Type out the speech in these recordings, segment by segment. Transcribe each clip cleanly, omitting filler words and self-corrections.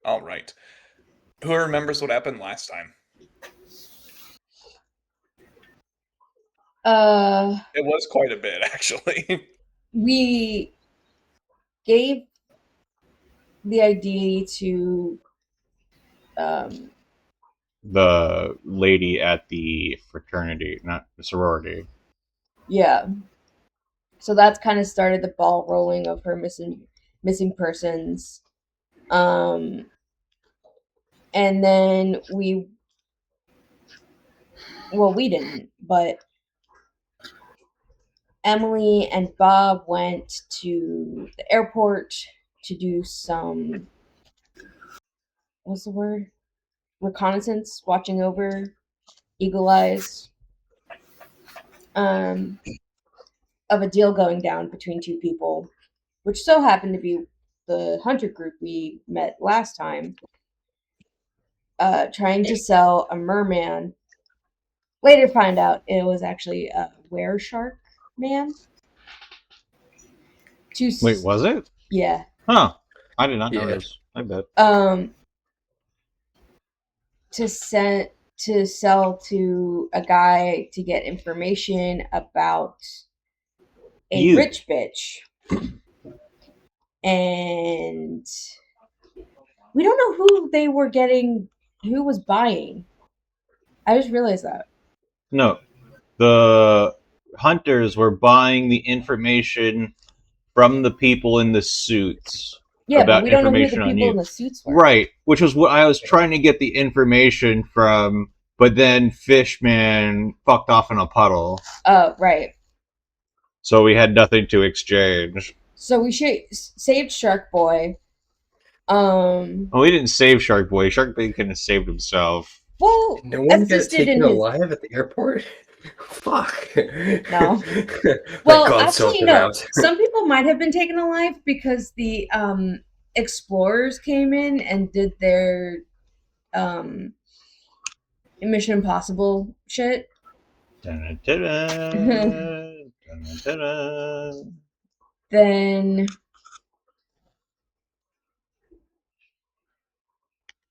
All right. Who remembers what happened last time? It was quite a bit, actually. We gave the ID to The lady at the fraternity, not the sorority. yeah. So that's kind of started the ball rolling of her missing persons. And then we didn't, but Emily and Bob went to the airport to do some, what's the word? Reconnaissance, watching over, eagle eyes, of a deal going down between two people, which so happened to be the hunter group we met last time, trying to sell a merman. Later find out it was actually a were shark man. Wait, was it? Yeah. Huh. I did not Yeah. notice. I bet. To sell to a guy to get information about a rich bitch. And we don't know who was buying. I just realized that. No. The hunters were buying the information from the people in the suits. Yeah, but we don't know who the people in the suits were. Right, which was what I was trying to get the information from, but then Fishman fucked off in a puddle. Oh, right. So we had nothing to exchange. So we saved Shark Boy. Well, we didn't save Shark Boy. Shark Boy couldn't have saved himself. Well, no one got taken alive at the airport? Fuck. No. Well, actually, no. Some people might have been taken alive because the explorers came in and did their Mission Impossible shit. Then,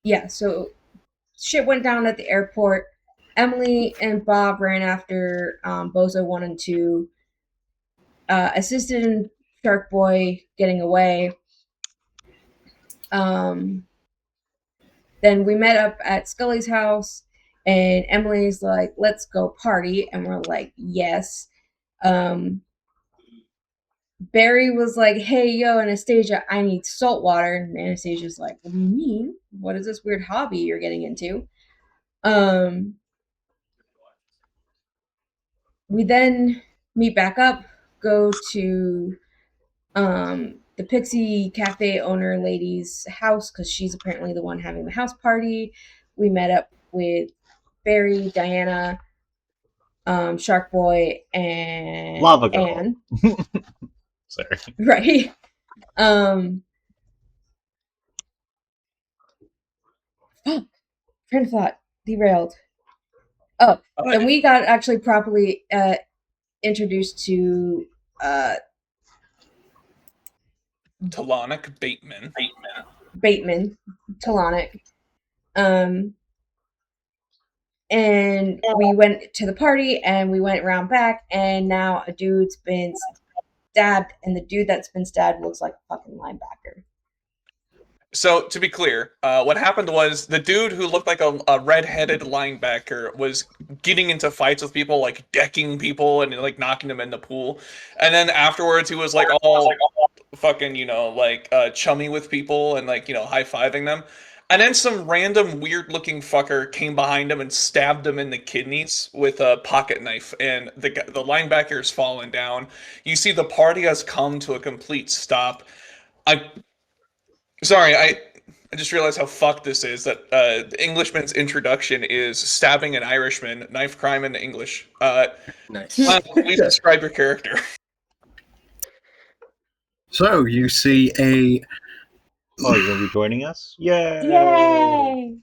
yeah, so shit went down at the airport. Emily and Bob ran after Bozo 1 and 2, assisted in Shark Boy getting away. Then we met up at Scully's house, and Emily's like, let's go party. And we're like, yes. Barry was like, hey, yo, Anastasia, I need salt water. And Anastasia's like, what do you mean? What is this weird hobby you're getting into? We then meet back up, go to the Pixie Cafe owner lady's house because she's apparently the one having the house party. We met up with Barry, Diana, Shark Boy, and Lava Girl. Anne. Sorry. Right. Fuck. Train of thought. Derailed. Oh, and we got actually properly introduced to Talonic Bateman. Talonic. And we went to the party and we went around back, and now a dude's been stabbed, and the dude that's been stabbed looks like a fucking linebacker. So, to be clear, what happened was the dude who looked like a red-headed linebacker was getting into fights with people, like decking people and like knocking them in the pool. And then afterwards, he was like all fucking, chummy with people and like, high-fiving them. And then some random weird-looking fucker came behind him and stabbed him in the kidneys with a pocket knife. And the linebacker's fallen down. You see the party has come to a complete stop. Sorry, I just realized how fucked this is, that the Englishman's introduction is stabbing an Irishman, knife crime in English. Nice. Please describe your character. So, you see a... Oh, you're going to be joining us? Yay! Yay!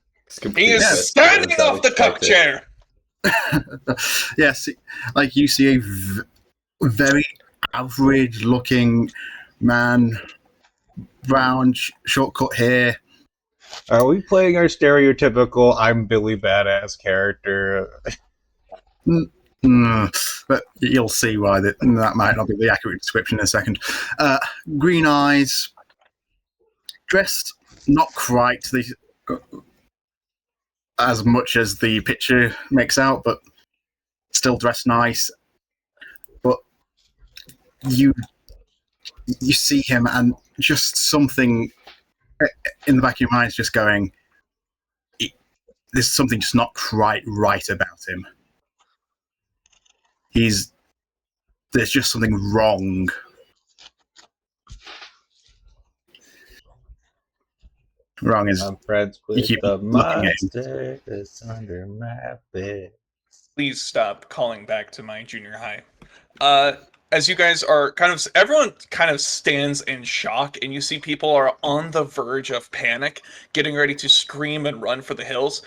He is standing off the cup chair! Yes, like you see a very average-looking man, brown, short-cut hair, Are we playing our stereotypical "I'm Billy Badass" character? But you'll see why that might not be the accurate description in a second. Green eyes, dressed not quite as much as the picture makes out, but still dressed nice. But you see him, and just something in the back of your mind is just going, there's something just not quite right about him. There's just something wrong. Wrong is I'm friends you with keep the looking at him. monster that's under my bed. Please stop calling back to my junior high. As you guys are everyone kind of stands in shock, and you see people are on the verge of panic, getting ready to scream and run for the hills.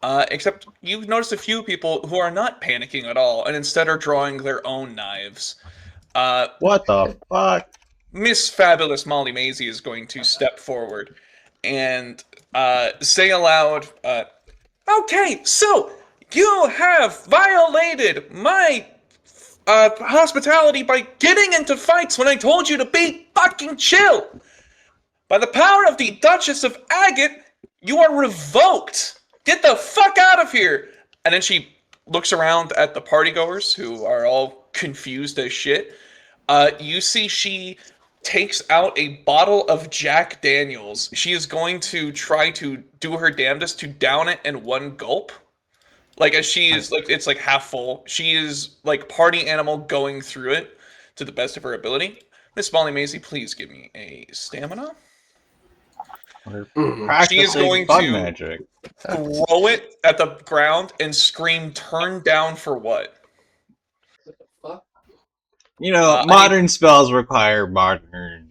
Except you've noticed a few people who are not panicking at all, and instead are drawing their own knives. What the fuck? Miss Fabulous Molly Maisie is going to step forward and say aloud, okay, so you have violated my hospitality by getting into fights when I told you to be fucking chill. By the power of the Duchess of Agate, you are revoked. Get the fuck out of here. And then she looks around at the partygoers, who are all confused as shit. You see she takes out a bottle of Jack Daniels. She is going to try to do her damnedest to down it in one gulp. Like, as she is, like, it's like half full. She is like party animal going through it to the best of her ability. Miss Molly Maisie, please give me a stamina. She is going fun to magic. throw it at the ground and scream, "Turn down for what?" You know, modern spells require modern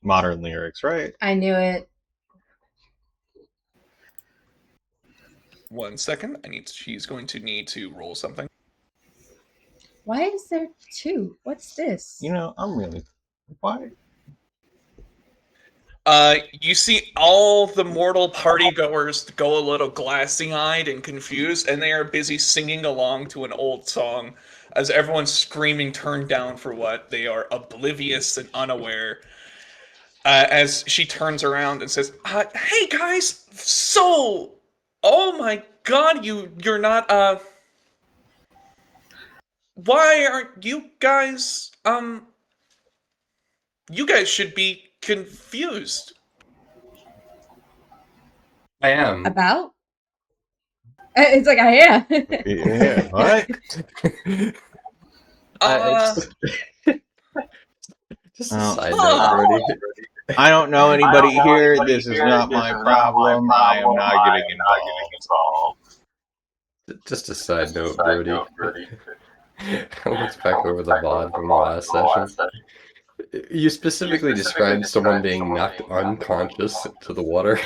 lyrics, right? I knew it. 1 second. She's going to need to roll something. Why is there two? What's this? You know, I'm really... Why? You see all the mortal partygoers go a little glassy-eyed and confused, and they are busy singing along to an old song as everyone's screaming, "Turn down for what?" They are oblivious and unaware. As she turns around and says, "Hey guys, so, oh my god, you're not, why aren't you guys, you guys should be confused." I am. About? It's like, I am. Yeah, what? Just a Oh. side note, Brody. I don't know anybody here. This is not my problem. I am not getting involved. Just a side note, Brody. I looked back over the VOD from the last session. You specifically described someone being knocked unconscious to the water.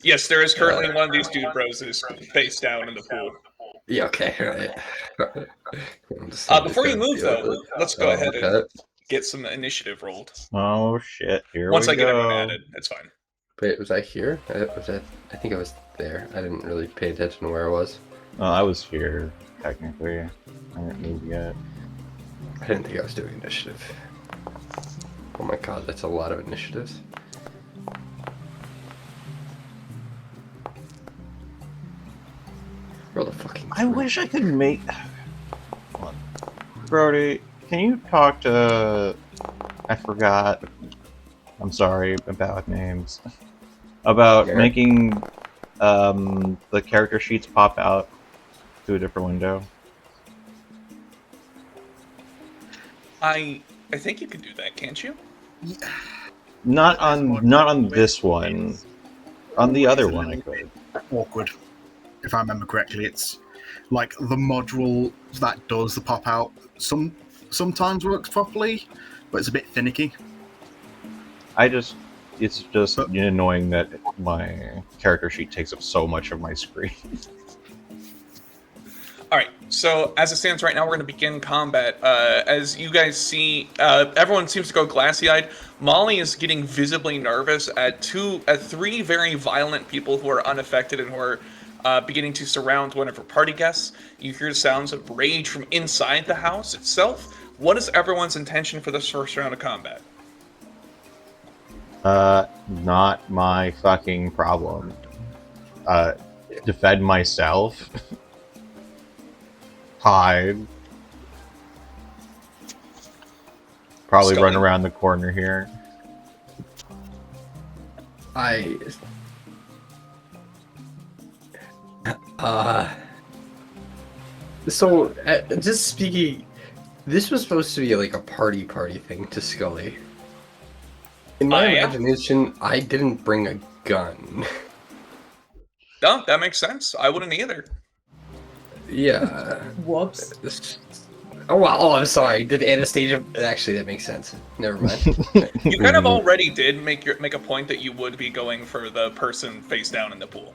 Yes, there is currently one of these dude bros is face down in the pool. Yeah, okay, right. Before you move, though, let's go ahead and get some initiative rolled. Oh shit! Here Once we I get everyone go. added, it's fine. Wait, was I here? I think I was there. I didn't really pay attention to where I was. Oh, I was here technically. I didn't move yet. I didn't think I was doing initiative. Oh my god, that's a lot of initiatives. Roll the fucking. I wish I could make. Hold on. Brody, can you talk to? I forgot. I'm sorry about names. About Yeah. making the character sheets pop out to a different window. I think you can do that, can't you? Not on this one. On the other one, I could. Awkward. If I remember correctly, it's like the module that does the pop out sometimes works properly, but it's a bit finicky. It's just annoying that my character sheet takes up so much of my screen. All right. So as it stands right now, we're going to begin combat. As you guys see, everyone seems to go glassy-eyed. Molly is getting visibly nervous at three very violent people who are unaffected and who are beginning to surround one of her party guests. You hear sounds of rage from inside the house itself. What is everyone's intention for this first round of combat? Not my fucking problem. Defend myself. Hide. Probably run Scully. around the corner here. Just speaking, this was supposed to be like a party thing to Scully. In my Yeah. imagination, I didn't bring a gun. No, that makes sense. I wouldn't either. Yeah. Whoops. I'm sorry. Did Anastasia? Actually, that makes sense. Never mind. You kind of already did make a point that you would be going for the person face down in the pool.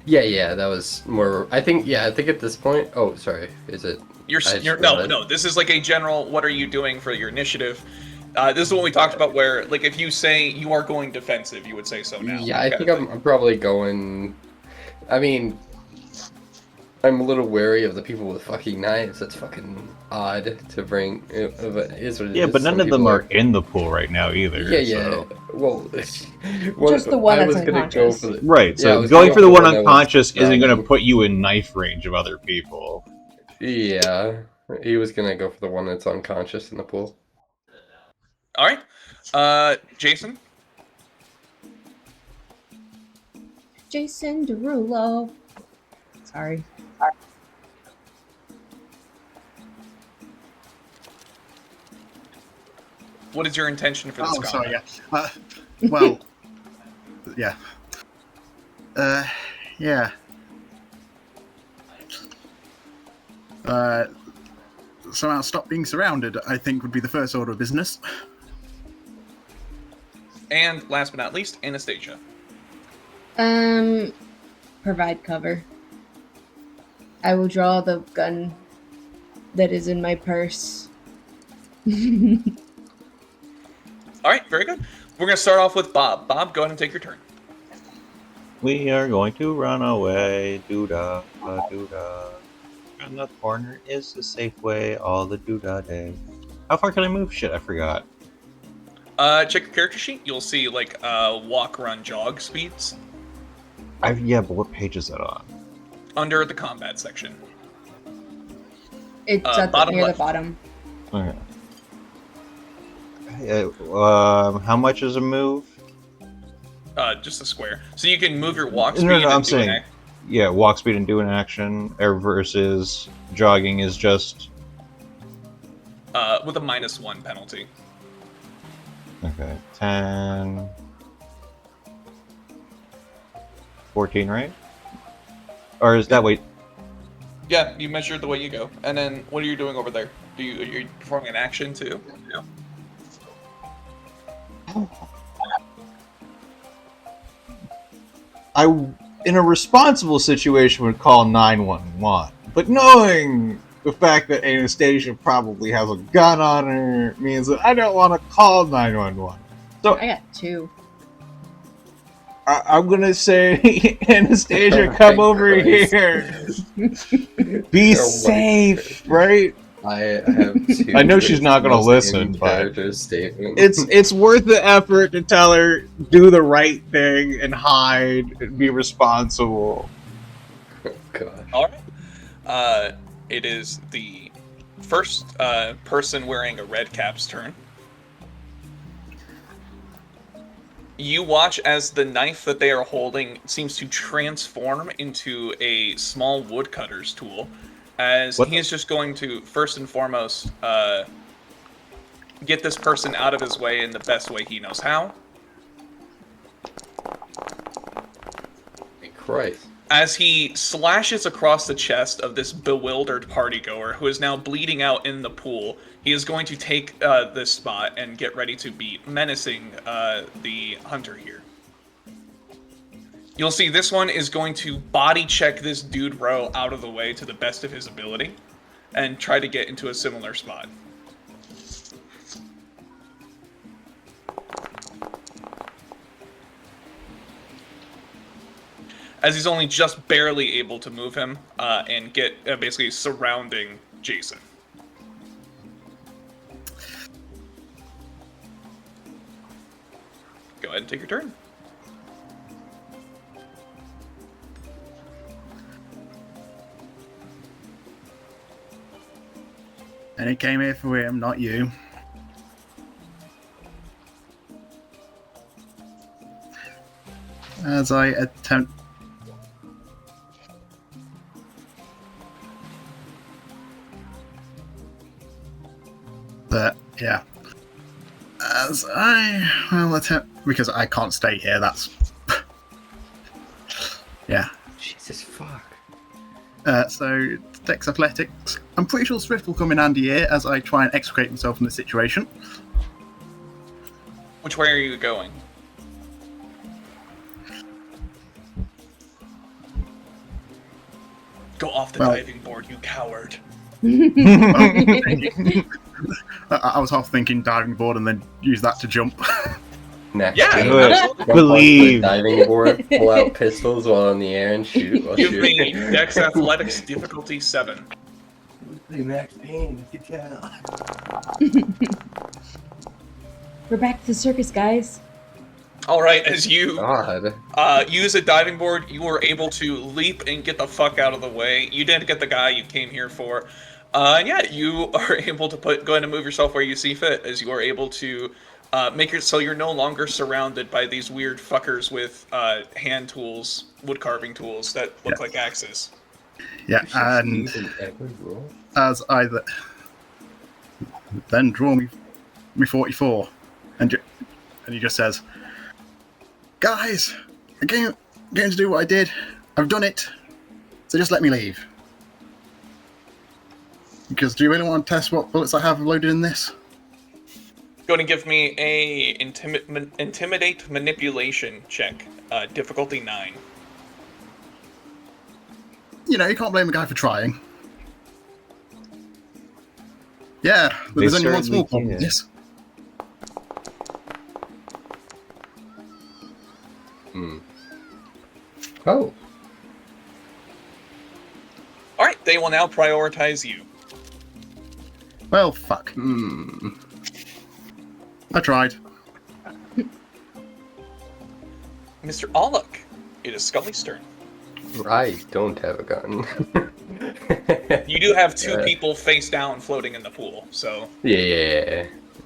Yeah, that was more. I think at this point. Oh, sorry. Is it? No. This is like a general. What are you doing for your initiative? This is what we talked about. Where like if you say you are going defensive, you would say so now. Yeah, I think I'm probably going. I mean, I'm a little wary of the people with fucking knives. That's fucking odd to bring. But it is what it Yeah, is. but none Some of them people are in the pool right now either. Yeah. So. Well, Just the one I that's was gonna unconscious. Go for the, Right, Yeah, I so was going gonna for the go one for the one that was unconscious isn't going to drowning. put you in knife range of other people. Yeah, he was gonna go for the one that's unconscious in the pool. All right, Jason. Jason Derulo. Sorry. What is your intention for this Oh, combat? sorry, yeah. Well, yeah. Yeah. Somehow stop being surrounded, I think, would be the first order of business. And last but not least, Anastasia. Provide cover. I will draw the gun that is in my purse. All right, very good. We're gonna start off with Bob. Bob, go ahead and take your turn. We are going to run away, doo-dah, doo-dah. Around the corner is the safe way, all the doo-dah day. How far can I move? Shit, I forgot. Check your character sheet. You'll see like walk, run, jog speeds Yeah, but what page is that on? under the combat section. It's at Bottom near left. the bottom. Okay. How much is a move? Just a square. So you can move your walk No, speed. no, and I'm do an saying- Yeah, walk speed and do an action, versus jogging is just... with a -1 penalty. Okay, 10... 14, right? Or is that, wait, Yeah, you measure the way you go. And then what are you doing over there? You're performing an action too? Yeah. I, in a responsible situation, would call 911. But knowing the fact that Anastasia probably has a gun on her means that I don't want to call 911. So I got 2. I'm gonna say, Anastasia, Oh come my over Christ. here. Be Oh my safe, right? I have two. I know she's not gonna most listen, in but character statements. It's worth the effort to tell her do the right thing and hide and be responsible. Oh, God. All right. It is the first person wearing a red cap's turn. You watch as the knife that they are holding seems to transform into a small woodcutter's tool, as What he the- is just going to, first and foremost, get this person out of his way in the best way he knows how. Christ. As he slashes across the chest of this bewildered partygoer who is now bleeding out in the pool, he is going to take this spot and get ready to be menacing the hunter here. You'll see this one is going to body check this dude Row out of the way to the best of his ability and try to get into a similar spot. As he's only just barely able to move him and get basically surrounding Jason. Go ahead and take your turn. And he came here for him, not you. As I attempt... yeah. As I will attempt... Because I can't stay here, that's... yeah. Jesus fuck. So, Dex Athletics. I'm pretty sure Swift will come in handy here as I try and extricate myself from the situation. Which way are you going? Go off the diving board, you coward. I was half thinking diving board and then use that to jump. Next. Yeah, game, Good. absolutely. jump onto Believe. the diving board, pull out pistols while in the air and shoot. While Give me shooting. Dex Athletics difficulty 7. Max Payne, you can tell. We're back to the circus, guys. All right, as you God. use a diving board, you were able to leap and get the fuck out of the way. You didn't get the guy you came here for. And yeah, you are able to go ahead and move yourself where you see fit, as you are able to make it so you're no longer surrounded by these weird fuckers with hand tools, wood carving tools that look like axes. Yeah, and as I then draw me 44, and he just says, "Guys, I'm going to do what I did. I've done it. So just let me leave." Because do you really want to test what bullets I have loaded in this? Go ahead and give me a intimidate manipulation check, difficulty 9. You know, you can't blame a guy for trying. Yeah, but They there's only one certainly small problem. can. Yes. Oh. All right, they will now prioritize you. Well, fuck. I tried. Mr. Aluk, it is Scully's turn. I don't have a gun. You do have 2 people face down floating in the pool, so... Yeah.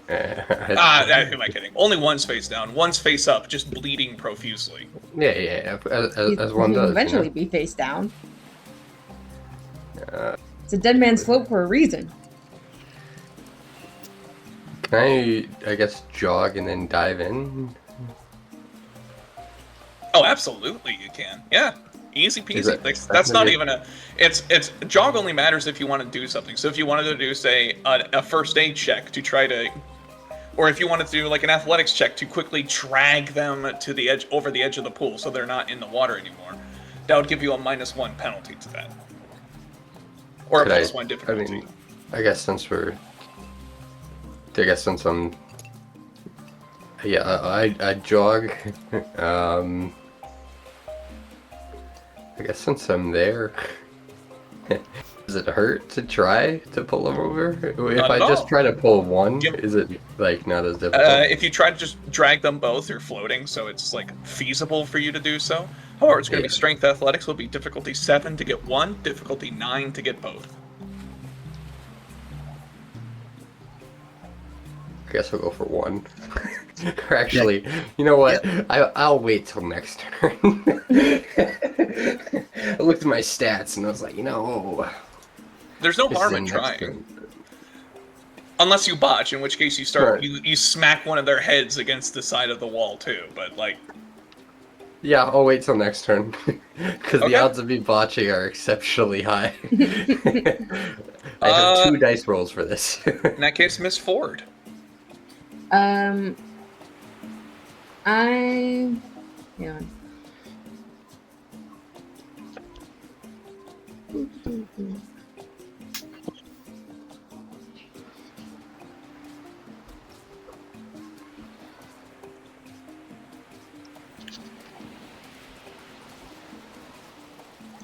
who am I kidding? Only one's face down, one's face up, just bleeding profusely. Yeah. He's- As one he'll does. eventually be face down. It's a dead man's slope for a reason. Can I guess, jog and then dive in? Oh, absolutely you can. Yeah. Easy Is peasy. it- That's not even a... It's jog only matters if you want to do something. So if you wanted to do, say, a first aid check to try to... Or if you wanted to do, like, an athletics check to quickly drag them to the edge, over the edge of the pool so they're not in the water anymore, that would give you a -1 penalty to that. Or a Could I- +1 difficulty. I guess since I'm... Yeah, I jog. I guess since I'm there... Does it hurt to try to pull them over? If Not I at just all. try to pull one, Yep. is it, like, not as difficult? If you try to just drag them both, you're floating, so it's, like, feasible for you to do so. However, it's going to be Yeah. strength athletics will be difficulty 7 to get 1, difficulty 9 to get both. I guess I'll go for 1. Or actually, you know what? I'll wait till next turn. I looked at my stats and I was like, There's no this harm is in the next trying. turn. Unless you botch, in which case you start Right. you smack one of their heads against the side of the wall too. But like, Yeah, I'll wait till next turn. Because Okay. the odds of me botching are exceptionally high. I have 2 dice rolls for this. in that case, Miss Ford. Hang on.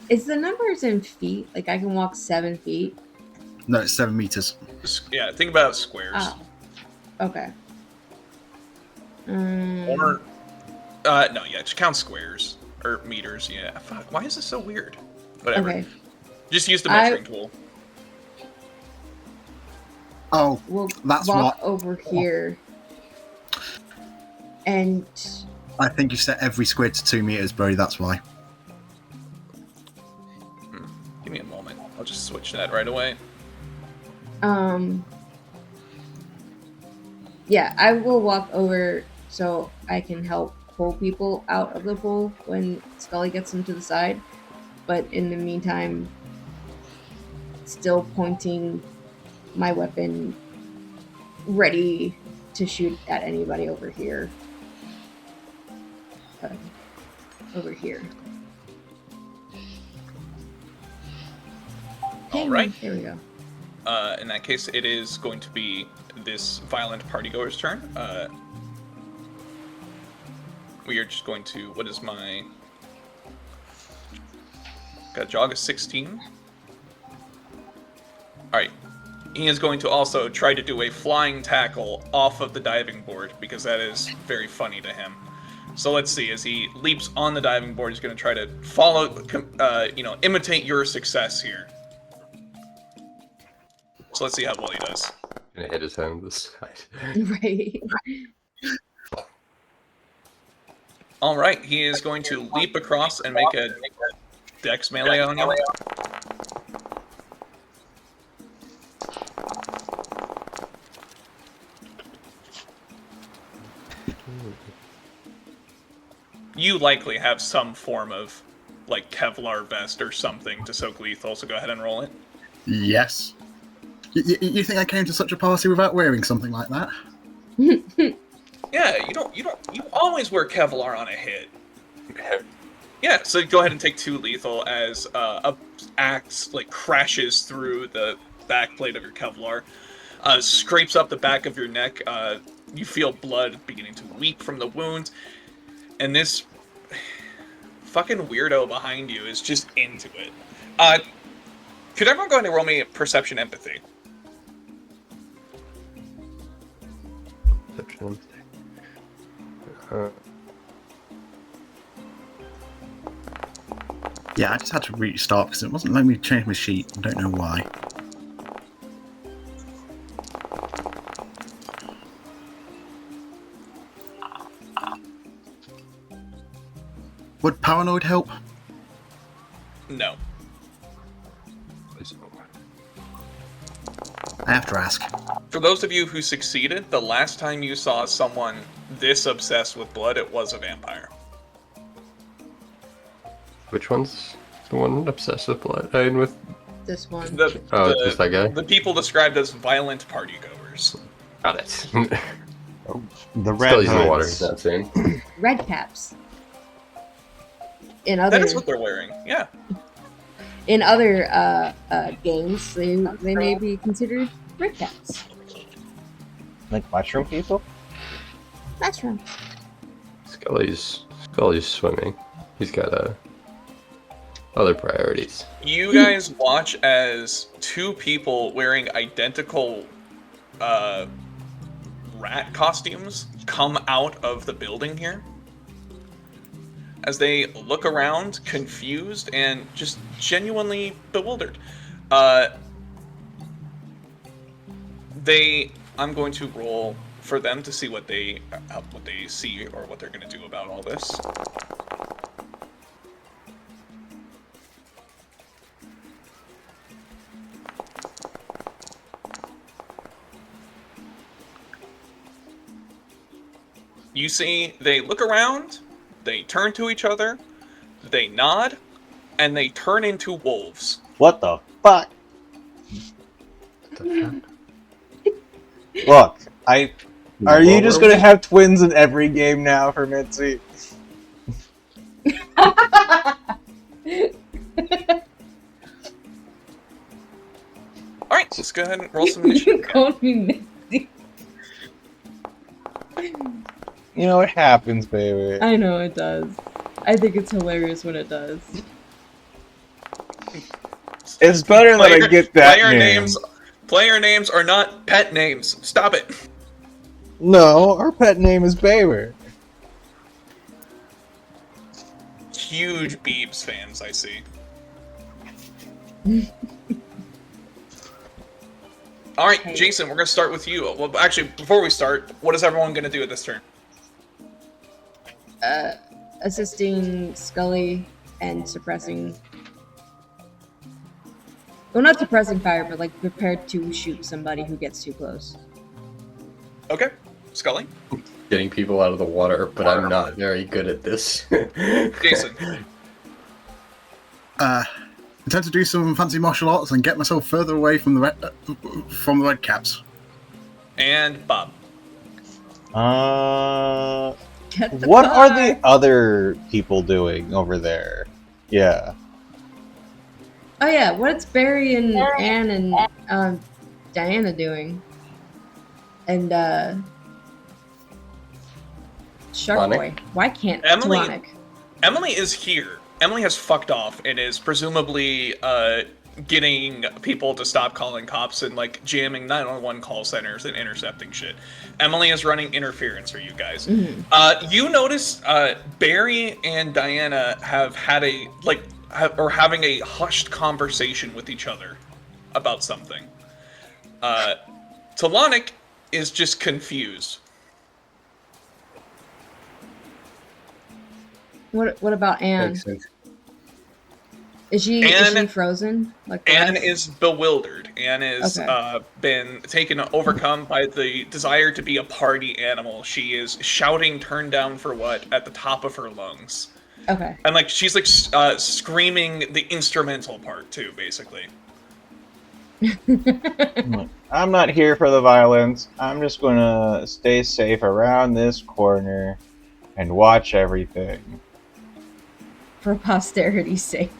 Is the numbers in feet? Like I can walk 7 feet? No, it's 7 meters. Yeah, think about squares. Oh. Okay. Or, no, yeah, just count squares. Or meters, yeah. Fuck, why is this so weird? Whatever. Okay. Just use the measuring tool. Oh, We'll That's walk what- over here. And I think you've set every square to 2 meters, Brody, that's why. Give me a moment. I'll just switch that right away. yeah, I will walk over so I can help pull people out of the pool when Scully gets them to the side. But in the meantime, still pointing my weapon, ready to shoot at anybody over here. Over here. All right. There we go. In that case, it is going to be this violent partygoer's turn. We are just going to... What is my... Got a jog of 16. Alright. He is going to also try to do a flying tackle off of the diving board, because that is very funny to him. So let's see, as he leaps on the diving board, he's going to try to follow, imitate your success here. So let's see how well he does. Gonna hit his hand this side. Right. Alright, he is going to leap across and make a dex melee on you. You likely have some form of, like, Kevlar vest or something to soak lethal, so go ahead and roll it. Yes. You think I came to such a party without wearing something like that? Yeah, you always wear Kevlar on a hit. Yeah, so go ahead and take 2 lethal as a axe like crashes through the backplate of your Kevlar, scrapes up the back of your neck. You feel blood beginning to leak from the wound, and this fucking weirdo behind you is just into it. Could everyone go ahead and roll me perception empathy? Perception. Yeah, I just had to restart because it wasn't letting me change my sheet. I don't know why. Would paranoid help? No. I have to ask. For those of you who succeeded, the last time you saw someone this obsessed with blood, it was a vampire. Which one's the one obsessed with blood? I mean, with This one. it's just that guy. The people described as violent partygoers. Got it. The Still red using the water. hoods. That's in. Red caps. In That other is what they're wearing. Yeah. games, they may be considered red caps. Like mushroom people? That's right. Scully's swimming. He's got other priorities. You guys watch as 2 people wearing identical rat costumes come out of the building here. As they look around, confused and just genuinely bewildered. I'm going to roll for them to see what they see or what they're going to do about all this. You see, they look around, they turn to each other, they nod, and they turn into wolves. What the fuck? What the fuck? Look, are you just gonna have twins in every game now for Mitzi? go ahead and roll some You initiative. called me Misty. You know, it happens, baby. I know it does. I think it's hilarious when it does. It's better that I get that name. Player names are not pet names. Stop it. No, our pet name is Baber. Huge Beebs fans, I see. All right, Hey. Jason, we're gonna start with you. Well, actually, before we start, what is everyone gonna do at this turn? Assisting Scully and suppressing. Well, not suppressing fire, but like prepared to shoot somebody who gets too close. Okay, Scully, Getting people out of the water, but I'm not very good at this. Jason, Intend to do some fancy martial arts and get myself further away from the red caps. and Bob. Get the What are the car! other people doing over there? Yeah. Oh yeah, what's Barry and Anne and Diana doing? And Shark Tonic? Boy. Why can't Emily- Tonic? Emily is here. Emily has fucked off and is presumably getting people to stop calling cops and like jamming 911 call centers and intercepting shit. Emily is running interference for you guys. Mhm. You notice Barry and Diana have had having a hushed conversation with each other about something. Talonic is just confused. What about Anne? Makes sense. Is she Anne- frozen? Like the Anne rest? is bewildered. Anne is Okay. been overcome by the desire to be a party animal. She is shouting "Turn down for what" at the top of her lungs. Okay. And like she's like screaming the instrumental part too, basically. I'm not here for the violence. I'm just gonna stay safe around this corner and watch everything. For posterity's sake.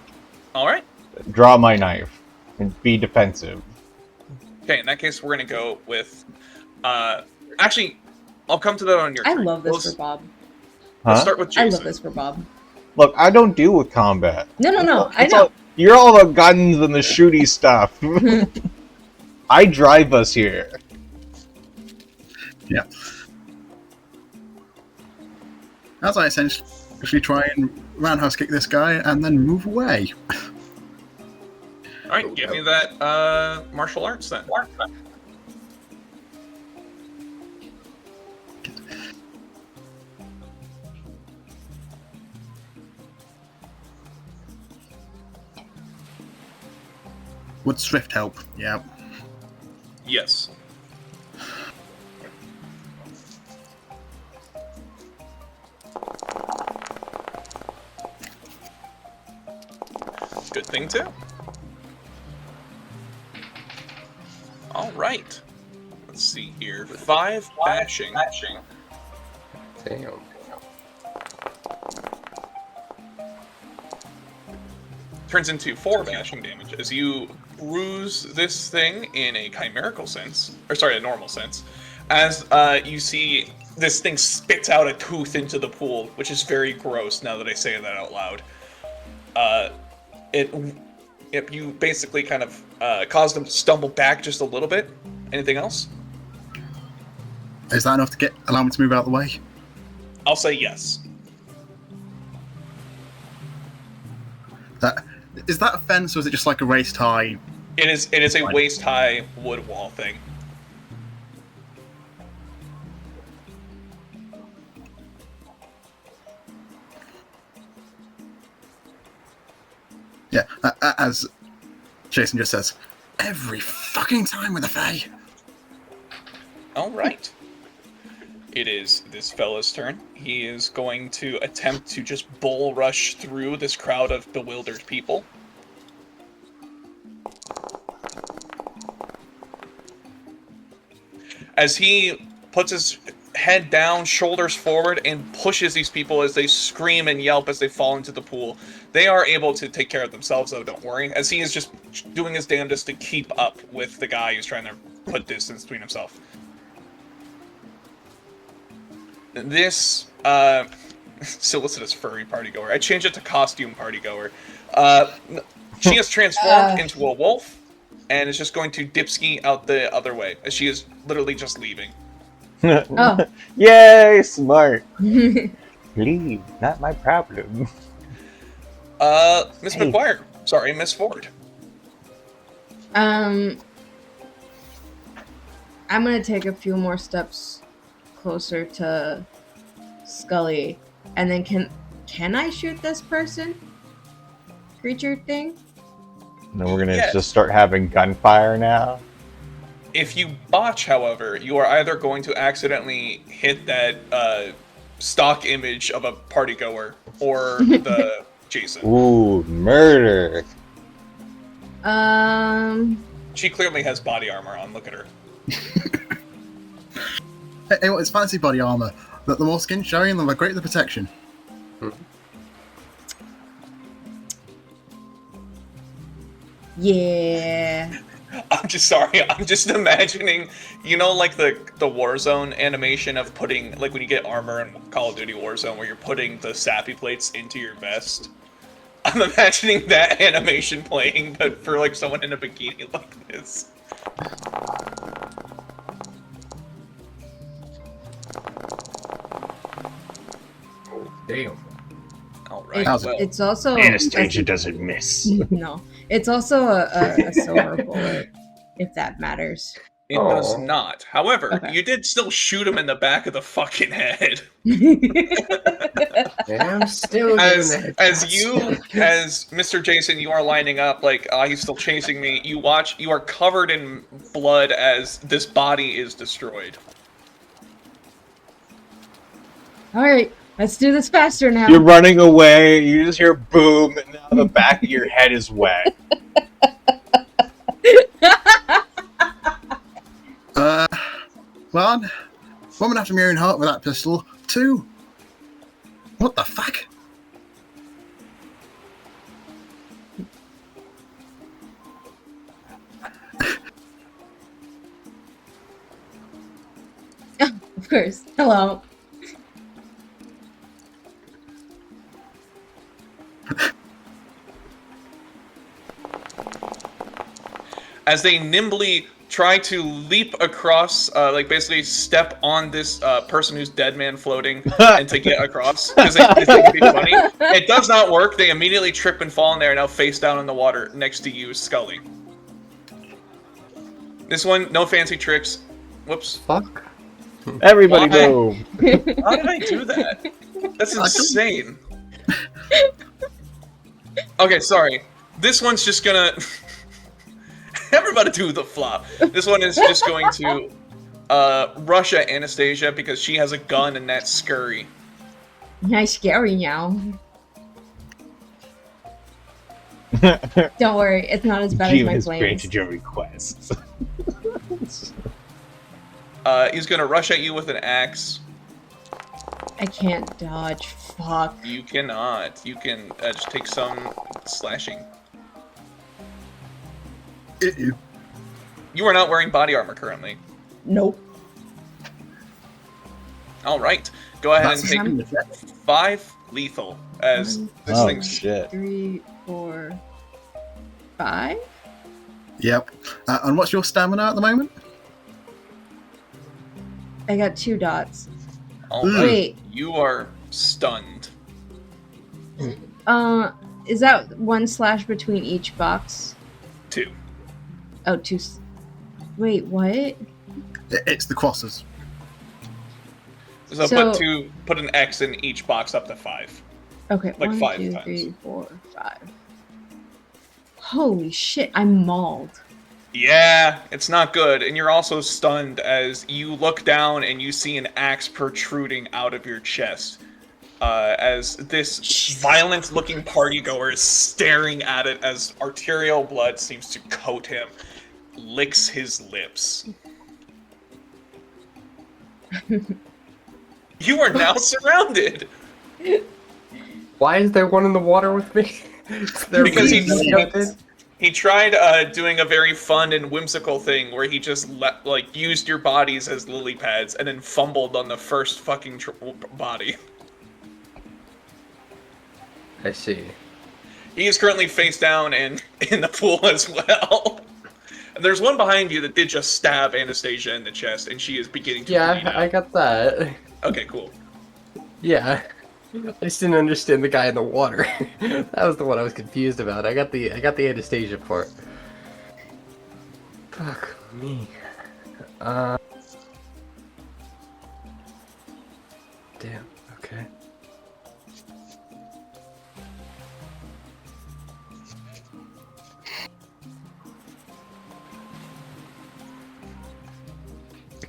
All right. Draw my knife and be defensive. Okay. In that case, we're gonna go with. Actually, I'll come to that on your I turn. love this for Bob. Let's Huh? start with I Jason. love this for Bob. Look, I don't deal with combat. No, I It's know. all- you're all the guns and the shooty stuff. I drive us here. Yeah. As I essentially try and roundhouse kick this guy and then move away. All right, give me that martial arts then. Would Swift help? Yeah. Yes. Good thing too. All right. Let's see here. 5 bashing. Damn. Turns into 4 bashing damage as you bruise this thing in a chimerical sense, or sorry, a normal sense, as you see this thing spits out a tooth into the pool, which is very gross now that I say that out loud. You basically kind of caused them to stumble back just a little bit. Anything else? Is that enough to allow me to move out of the way? I'll say yes. Is that a fence or is it just like a raised high? It is a Fine. waist-high wood wall thing. Yeah, as Jason just says, every fucking time with a Fae. All right. It is this fella's turn. He is going to attempt to just bull rush through this crowd of bewildered people. As he puts his head down, shoulders forward, and pushes these people as they scream and yelp as they fall into the pool. They are able to take care of themselves, though, don't worry, as he is just doing his damnedest to keep up with the guy who's trying to put distance between himself. This, solicitous furry partygoer. I changed it to costume partygoer. She has transformed into a wolf, and is just going to dipski out the other way, as she is literally just leaving. Oh. Yay, smart. Leave, not my problem. Miss Hey. McGuire. Sorry, Miss Ford. I'm gonna take a few more steps closer to Scully, and then can I shoot this person? Creature thing? And then we're gonna Yes. just start having gunfire now. If you botch, however, you are either going to accidentally hit that stock image of a partygoer or the Jason. Ooh, murder. She clearly has body armor on. Look at her. Hey, what is fancy body armor? The more skin showing, the greater the protection. Yeah. I'm just sorry. I'm just imagining, you know, like the Warzone animation of putting, like when you get armor in Call of Duty Warzone, where you're putting the sappy plates into your vest. I'm imagining that animation playing, but for like someone in a bikini like this. Damn. All right. How's Well, It's also Anastasia doesn't miss. No, it's also a silver bullet, if that matters. it does Aw. not. However, Okay. you did still shoot him in the back of the fucking head. And I'm still As doing that. as Mr. Jason, you are lining up like he's still chasing me. You are covered in blood as this body is destroyed. All right, let's do this faster now. You're running away, you just hear boom, and now the back of your head is wet. One woman after my own heart with that pistol. 2. What the fuck? Of course. Hello. As they nimbly try to leap across, like basically step on this person who's dead man floating and to get across, because they think it'd be funny. It does not work. They immediately trip and fall in there, now face down in the water next to you, Scully. This one, no fancy tricks. Whoops. Fuck. Everybody Why? boom. How did I do that? That's insane. Okay, sorry. This one's just gonna... Everybody do the flop. This one is just going to rush at Anastasia because she has a gun and that's scurry. Nice scary now. Don't worry, it's not as bad as Gene my has plans. granted your request. He's gonna rush at you with an axe. I can't dodge. Fuck. You cannot. You can just take some slashing. Ew. You are not wearing body armor currently. Nope. All right, go ahead and That's take Um, the check. 5 lethal as this Oh thing's shit. 3, 4, 5. Yep. And what's your stamina at the moment? I got 2 dots. all right. Wait. You are stunned. Is that 1 slash between each box? 2. Oh, 2. Wait, what? It's the crosses. So, So- put an X in each box up to 5. Okay, Like 1, 5 2, times. 3, 4, 5. Holy shit, I'm mauled. Yeah, it's not good, and you're also stunned as you look down and you see an axe protruding out of your chest. As this violent-looking partygoer is staring at it as arterial blood seems to coat him, licks his lips. You are now surrounded Why is there one in the water with me? They're because really jumped in. he tried doing a very fun and whimsical thing where he just used your bodies as lily pads and then fumbled on the first fucking body. I see. He is currently face down and in the pool as well. And there's one behind you that did just stab Anastasia in the chest, and she is beginning to bleed Yeah, out. I got that. Okay, cool. Yeah. I just didn't understand the guy in the water. That was the one I was confused about. I got the Anastasia part. Fuck me. Damn, okay.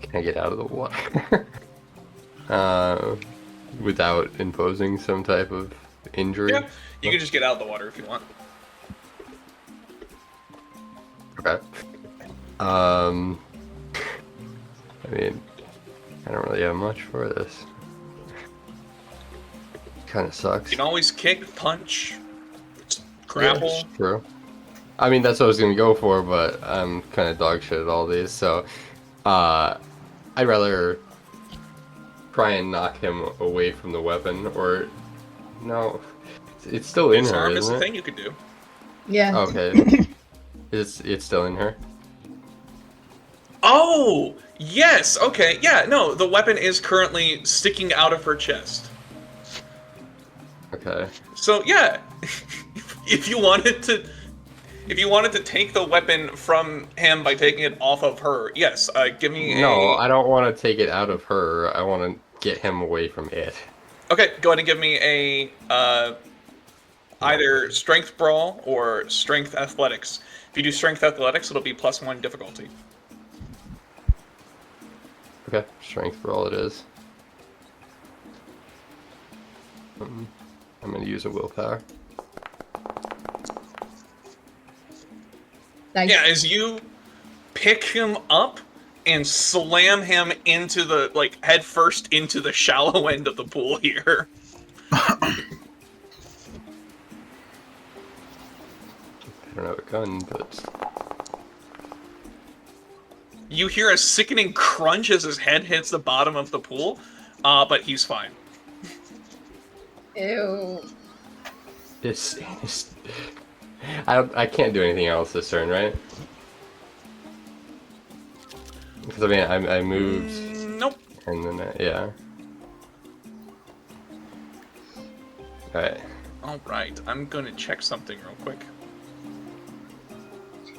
Can I get out of the water? Without imposing some type of injury? Yeah, you can just get out of the water if you want. Okay. I mean, I don't really have much for this. Kind of sucks. You can always kick, punch, Yeah, grapple. it's true. I mean, that's what I was gonna go for, but I'm kind of dog shit at all these, so I'd rather try and knock him away from the weapon, or no, it's still in her, Disarm is isn't the it? thing you could do. Yeah. Okay, it's still in her. Oh, yes. Okay, yeah. No, the weapon is currently sticking out of her chest. Okay. So yeah, if you wanted to take the weapon from him by taking it off of her, yes. Give me No, a. I don't want to take it out of her. I want to get him away from it. Okay, go ahead and give me a either strength brawl or strength athletics. If you do strength athletics, it'll be +1 difficulty. Okay, strength for all it is. I'm gonna use a willpower. Nice. Yeah, as you pick him up and slam him into the head first into the shallow end of the pool here. I don't have a gun, but You hear a sickening crunch as his head hits the bottom of the pool, but he's fine. Ew. it's I can't do anything else this turn, right? Because I mean, I moved, Nope. and then yeah. Alright. Alright, I'm gonna check something real quick.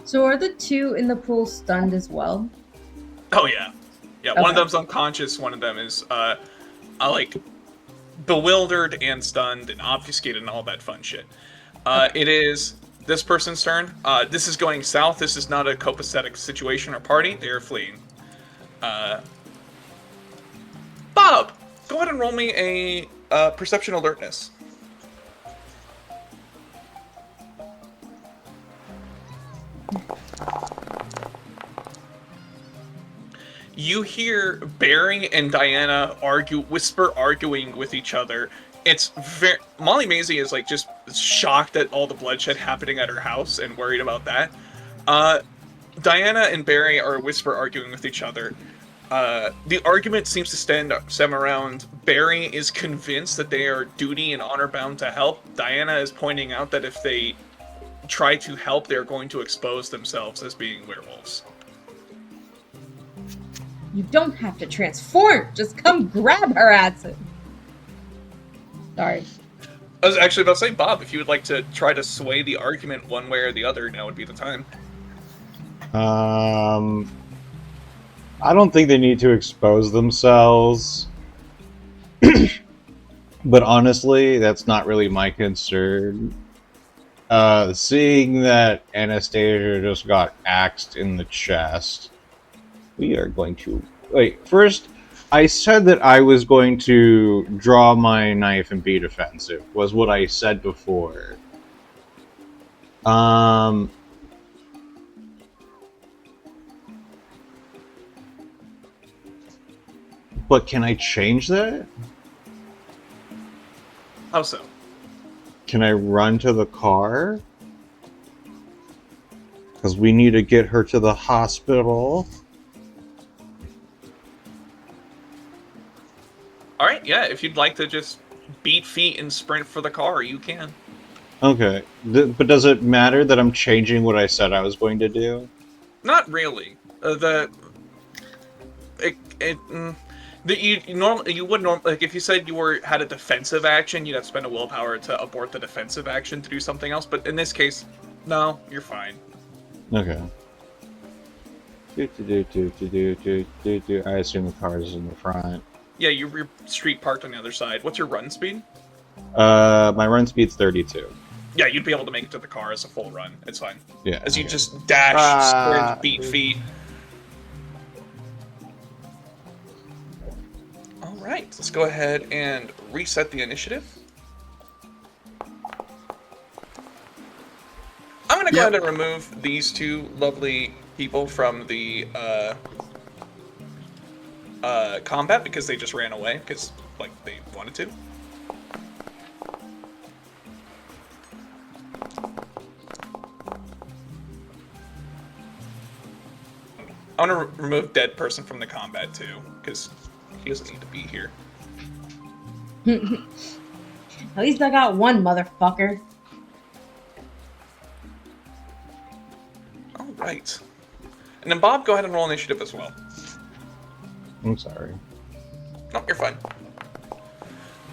So are the two in the pool stunned as well? Oh yeah. Yeah, one of Okay. them's unconscious, one of them is bewildered and stunned and obfuscated and all that fun shit. It is this person's turn. This is going south. This is not a copacetic situation or party. They are fleeing. Bob, go ahead and roll me a perception alertness. You hear Barry and Diana arguing with each other. It's very Molly Maisie is just shocked at all the bloodshed happening at her house and worried about that. Diana and Barry are whisper arguing with each other. The argument seems to stem around Barry is convinced that they are duty and honor bound to help. Diana is pointing out that if they try to help, they're going to expose themselves as being werewolves. You don't have to transform. Just come grab her ass. Sorry. I was actually about to say, Bob, if you would like to try to sway the argument one way or the other, now would be the time. I don't think they need to expose themselves. But honestly, that's not really my concern. Seeing that Anastasia just got axed in the chest, we are going to... Wait, first, I said that I was going to draw my knife and be defensive, was what I said before. But can I change that? How so? Can I run to the car? Because we need to get her to the hospital. All right, yeah. If you'd like to just beat feet and sprint for the car, you can. Okay. But does it matter that I'm changing what I said I was going to do? Not really. You would normally, like, if you said you had a defensive action, you'd have to spend a willpower to abort the defensive action to do something else. But in this case, no, you're fine. Okay. I assume the car is in the front. Yeah, you're street parked on the other side. What's your run speed? My run speed's 32. Yeah, you'd be able to make it to the car as a full run. It's fine. Yeah. As you just dash, sprint, beat feet. All right, let's go ahead and reset the initiative. I'm gonna go ahead and remove these two lovely people from the combat because they just ran away because like they wanted to. I want to remove dead person from the combat too because he doesn't need to be here. At least I got one, motherfucker. All right, and then Bob, go ahead and roll initiative as well. I'm sorry. No, you're fine.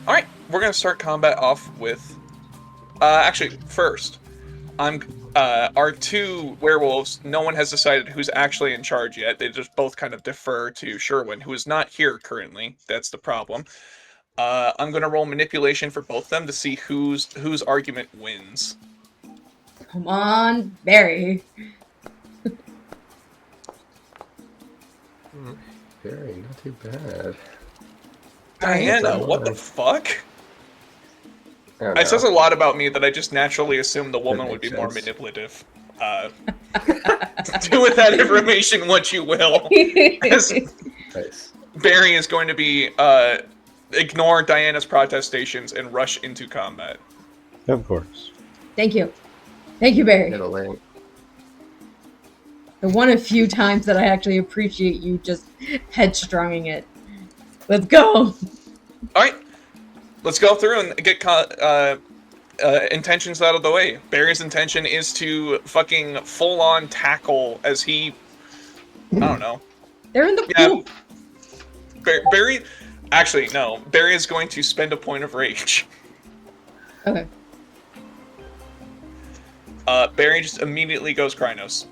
All right, we're gonna start combat off with. Actually, first, our two werewolves. No one has decided who's actually in charge yet. They just both kind of defer to Sherwin, who is not here currently. That's the problem. I'm gonna roll manipulation for both of them to see whose argument wins. Come on, Barry. Very, not too bad. Diana, what the fuck? Oh, It says no. a lot about me that I just naturally assumed the woman That would be makes more sense. manipulative. Do with that information what you will. Nice. Barry is going to be ignore Diana's protestations and rush into combat. Of course. Thank you. Thank you, Barry. It'll land. The one of few times that I actually appreciate you just headstronging it. Let's go. All right, let's go through and get intentions out of the way. Barry's intention is to fucking full-on tackle as he, I don't know. They're in the Yeah. pool. Barry, actually no. Barry is going to spend a point of rage. Okay. Barry just immediately goes Krynos.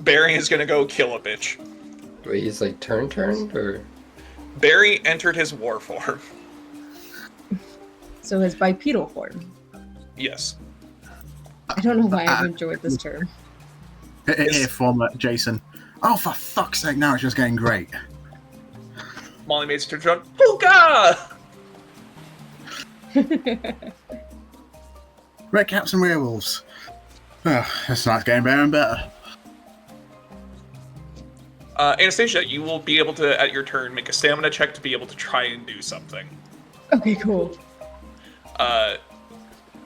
Barry is gonna go kill a bitch. Wait, he's like turned or? Barry entered his war form. So his bipedal form. Yes. I don't know why I've enjoyed this term. Here, former Jason. Oh, for fuck's sake, now it's just getting great. Molly Maid's turns around. Hookah! Red caps and werewolves. Oh, this night's getting better and better. Anastasia, you will be able to, at your turn, make a stamina check to be able to try and do something. Okay, cool.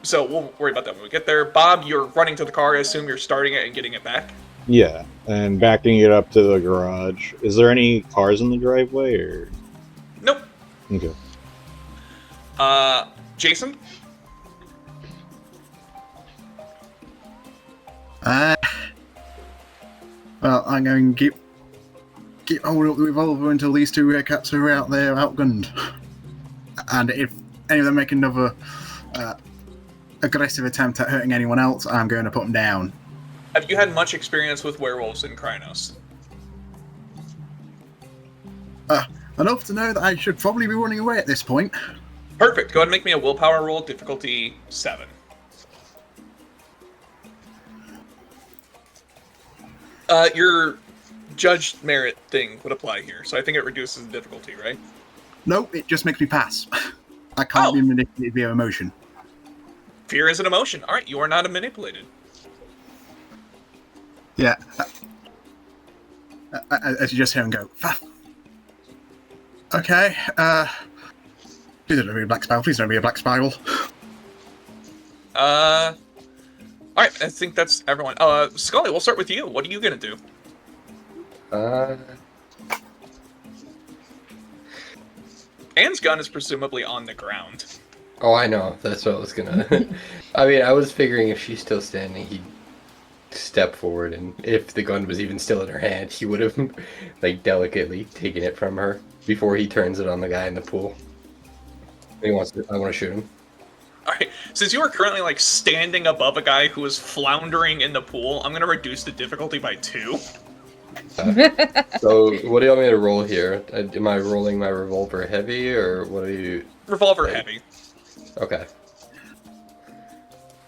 So we'll worry about that when we get there. Bob, you're running to the car. I assume you're starting it and getting it back. Yeah, and backing it up to the garage. Is there any cars in the driveway, or? Nope. Okay. Jason? Well, I'm going to keep holding up the revolver until these two red caps are out there outgunned. And if any of them make another aggressive attempt at hurting anyone else, I'm going to put them down. Have you had much experience with werewolves in Krynos? Enough to know that I should probably be running away at this point. Perfect. Go ahead and make me a willpower roll, difficulty 7. Your judge merit thing would apply here, so I think it reduces the difficulty, right? Nope, it just makes me pass. I can't be manipulated via emotion. Fear is an emotion. All right, you are not manipulated. Yeah. As you just hear him go, "Fuck." Okay. Please don't be a black spiral. Please don't be a black spiral. All right, I think that's everyone. Scully, we'll start with you. What are you gonna do? Anne's gun is presumably on the ground. Oh, I know. That's what I was gonna. I mean, I was figuring if she's still standing, he'd step forward, and if the gun was even still in her hand, he would have, like, delicately taken it from her before he turns it on the guy in the pool. I want to shoot him. All right, since you are currently like standing above a guy who is floundering in the pool, I'm gonna reduce the difficulty by 2. So, what do you want me to roll here? Am I rolling my revolver heavy, or what are you? Revolver heavy. Okay.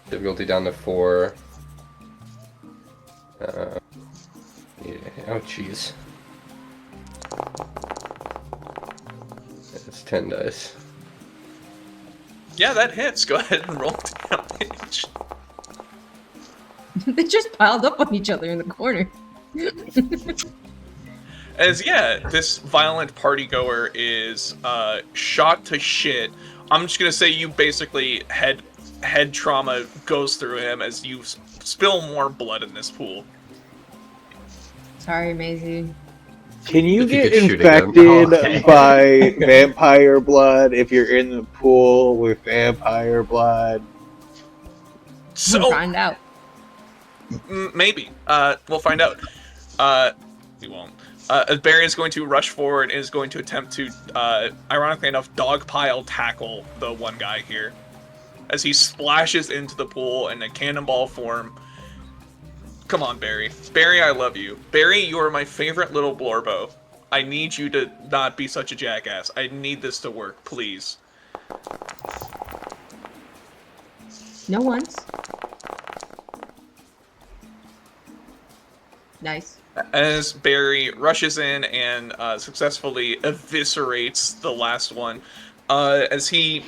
Difficulty down to 4. Yeah. Oh, jeez. It's 10 dice. Yeah, that hits. Go ahead and roll damage. They just piled up on each other in the corner. As this violent party goer is shot to shit. I'm just gonna say you basically head trauma goes through him as you spill more blood in this pool. Sorry, Maisie. Can you If you get could shoot again. infected Okay. by vampire blood if you're in the pool with vampire blood? We'll So find out. maybe we'll find out. We won't. Barry is going to rush forward and is going to attempt to, ironically enough, dogpile tackle the one guy here as he splashes into the pool in a cannonball form. Come on, Barry. Barry, I love you. Barry, you are my favorite little Blorbo. I need you to not be such a jackass. I need this to work, please. No one's. Nice. As Barry rushes in and successfully eviscerates the last one, as he's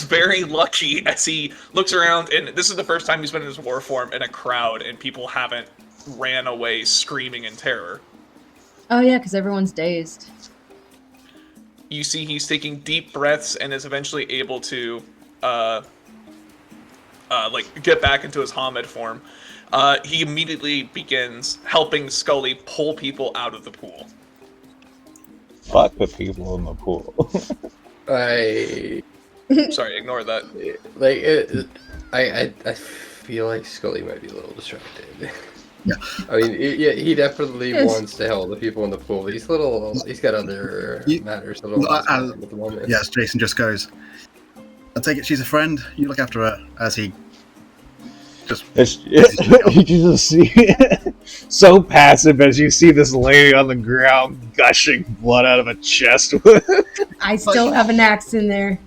very lucky as he looks around, and this is the first time he's been in his war form in a crowd, and people haven't ran away screaming in terror. Oh yeah, because everyone's dazed. You see he's taking deep breaths and is eventually able to get back into his Hamid form. He immediately begins helping Scully pull people out of the pool. Fuck the people in the pool. Sorry, ignore that. I feel like Scully might be a little distracted. Yeah. I mean, he definitely Yes. wants to help the people in the pool, but he's got other matters that at the moment. Yes, Jason just goes, I take it she's a friend. You look after her, as he just... You just see so passive as you see this lady on the ground gushing blood out of a chest. I still have an axe in there.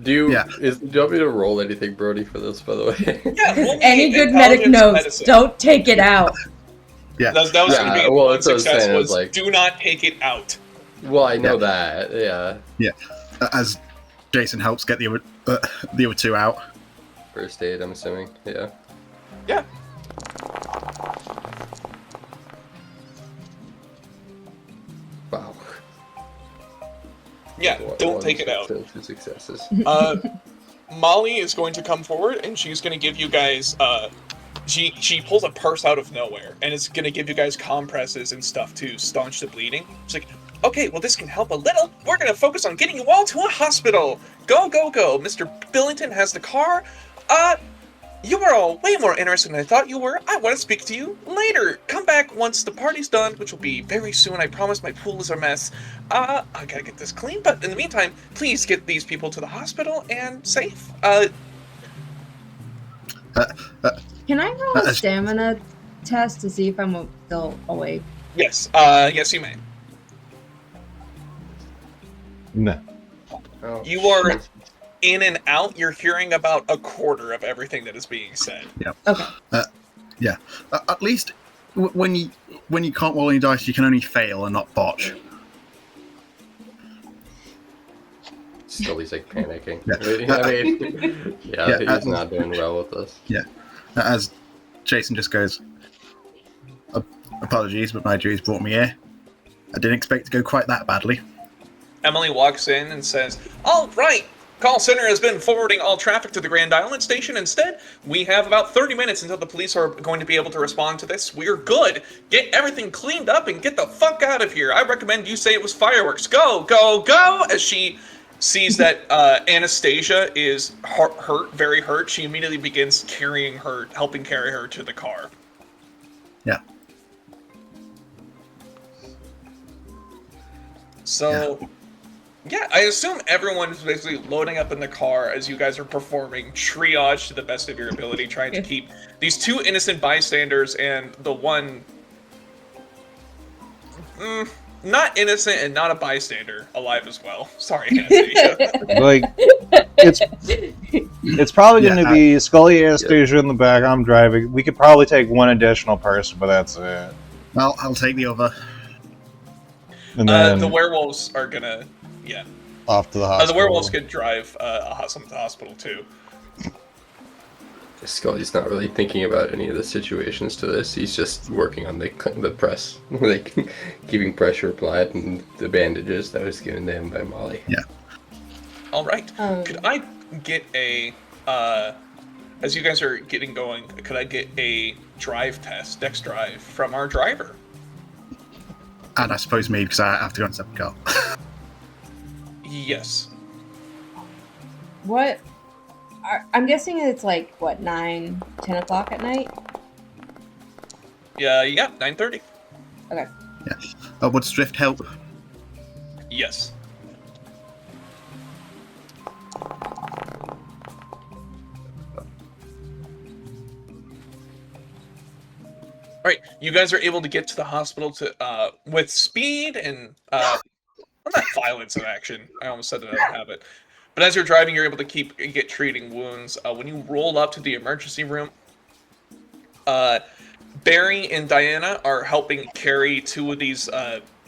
Do you Yeah. do you want me to roll anything, Brody, for this, by the way? Yeah, roll me Any good medic intelligence knows, medicine. don't take it out. Yeah. That was going to Yeah, be well, one that's what I was success saying, was like- do not take it out. Well, I know that. Yeah. As Jason helps get the other two out. First aid, I'm assuming. Yeah. Yeah. Wow. Yeah, don't take it out. 2 successes. Molly is going to come forward and she's going to give you guys she pulls a purse out of nowhere and is going to give you guys compresses and stuff to staunch the bleeding. She's like, okay, well this can help a little. We're going to focus on getting you all to a hospital. Go, go, go. Mr. Billington has the car. You are all way more interested than I thought you were. I want to speak to you later. Come back once the party's done, which will be very soon. I promise. My pool is a mess. I gotta get this clean, but in the meantime, please get these people to the hospital and safe. Can I roll a stamina test to see if I'm still awake? Yes. Yes, you may. No. Oh, You are shit. in and out. You're hearing about a quarter of everything that is being said. Okay. At least when you can't roll any dice, you can only fail and not botch. Scully's like panicking. Yeah. I mean, Yeah, he's not doing well with this. As Jason just goes, apologies, but my duties brought me here. I didn't expect it to go quite that badly. Emily walks in and says, "All right, call center has been forwarding all traffic to the Grand Island station. Instead, we have about 30 minutes until the police are going to be able to respond to this. We're good. Get everything cleaned up and get the fuck out of here. I recommend you say it was fireworks. Go, go, go!" As she sees that Anastasia is hurt, very hurt, she immediately begins helping carry her to the car. Yeah. So, yeah, I assume everyone's basically loading up in the car as you guys are performing triage to the best of your ability, trying to keep these two innocent bystanders and the one not innocent and not a bystander alive as well. Sorry, Anastasia. Like, it's probably going to be Scully, Anastasia in the back. I'm driving. We could probably take one additional person, but that's it. Well, I'll take the other. And then The werewolves are gonna, off to the hospital. the werewolves could drive someone to the hospital too. Scully's not really thinking about any of the situations to this. He's just working on the press, like keeping pressure applied and the bandages that was given to him by Molly. Yeah. All right. Could I get a, as you guys are getting going, could I get a drive test, dex drive, from our driver? And I suppose me, because I have to go and set the car. Yes. What? I'm guessing it's like, what, 9, 10 o'clock at night? Yeah, 9:30. Okay. Would Drift help? Yes. Alright, you guys are able to get to the hospital to with speed and well, not violence in action. I almost said it out of habit. But as you're driving, you're able to get treating wounds. When you roll up to the emergency room, Barry and Diana are helping carry two of these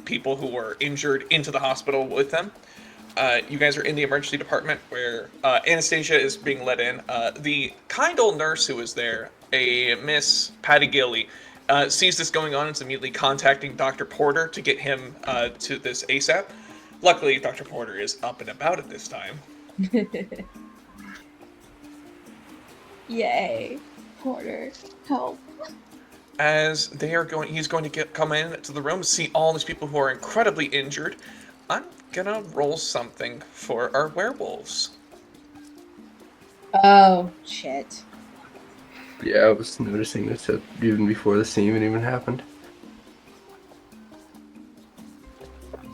people who were injured into the hospital with them. You guys are in the emergency department where Anastasia is being let in. The kind old nurse who is there, a Miss Patty Gilly, sees this going on and is immediately contacting Dr. Porter to get him to this ASAP. Luckily, Dr. Porter is up and about at this time. Yay. Porter, help. As they are going, he's going to come in to the room, see all these people who are incredibly injured. I'm gonna roll something for our werewolves. Oh, shit. Yeah, I was noticing this even before the scene even happened.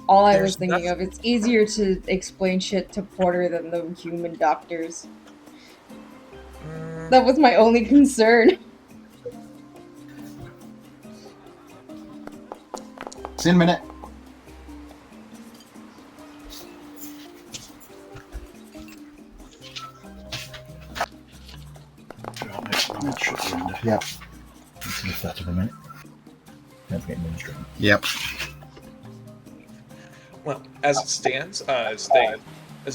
All I There's was thinking of, it's easier to explain shit to Porter than the human doctors. That was my only concern. See you in a minute. Yeah. Let's lift that up a minute. Don't forget mainstream. Yep. Well, as it stands, as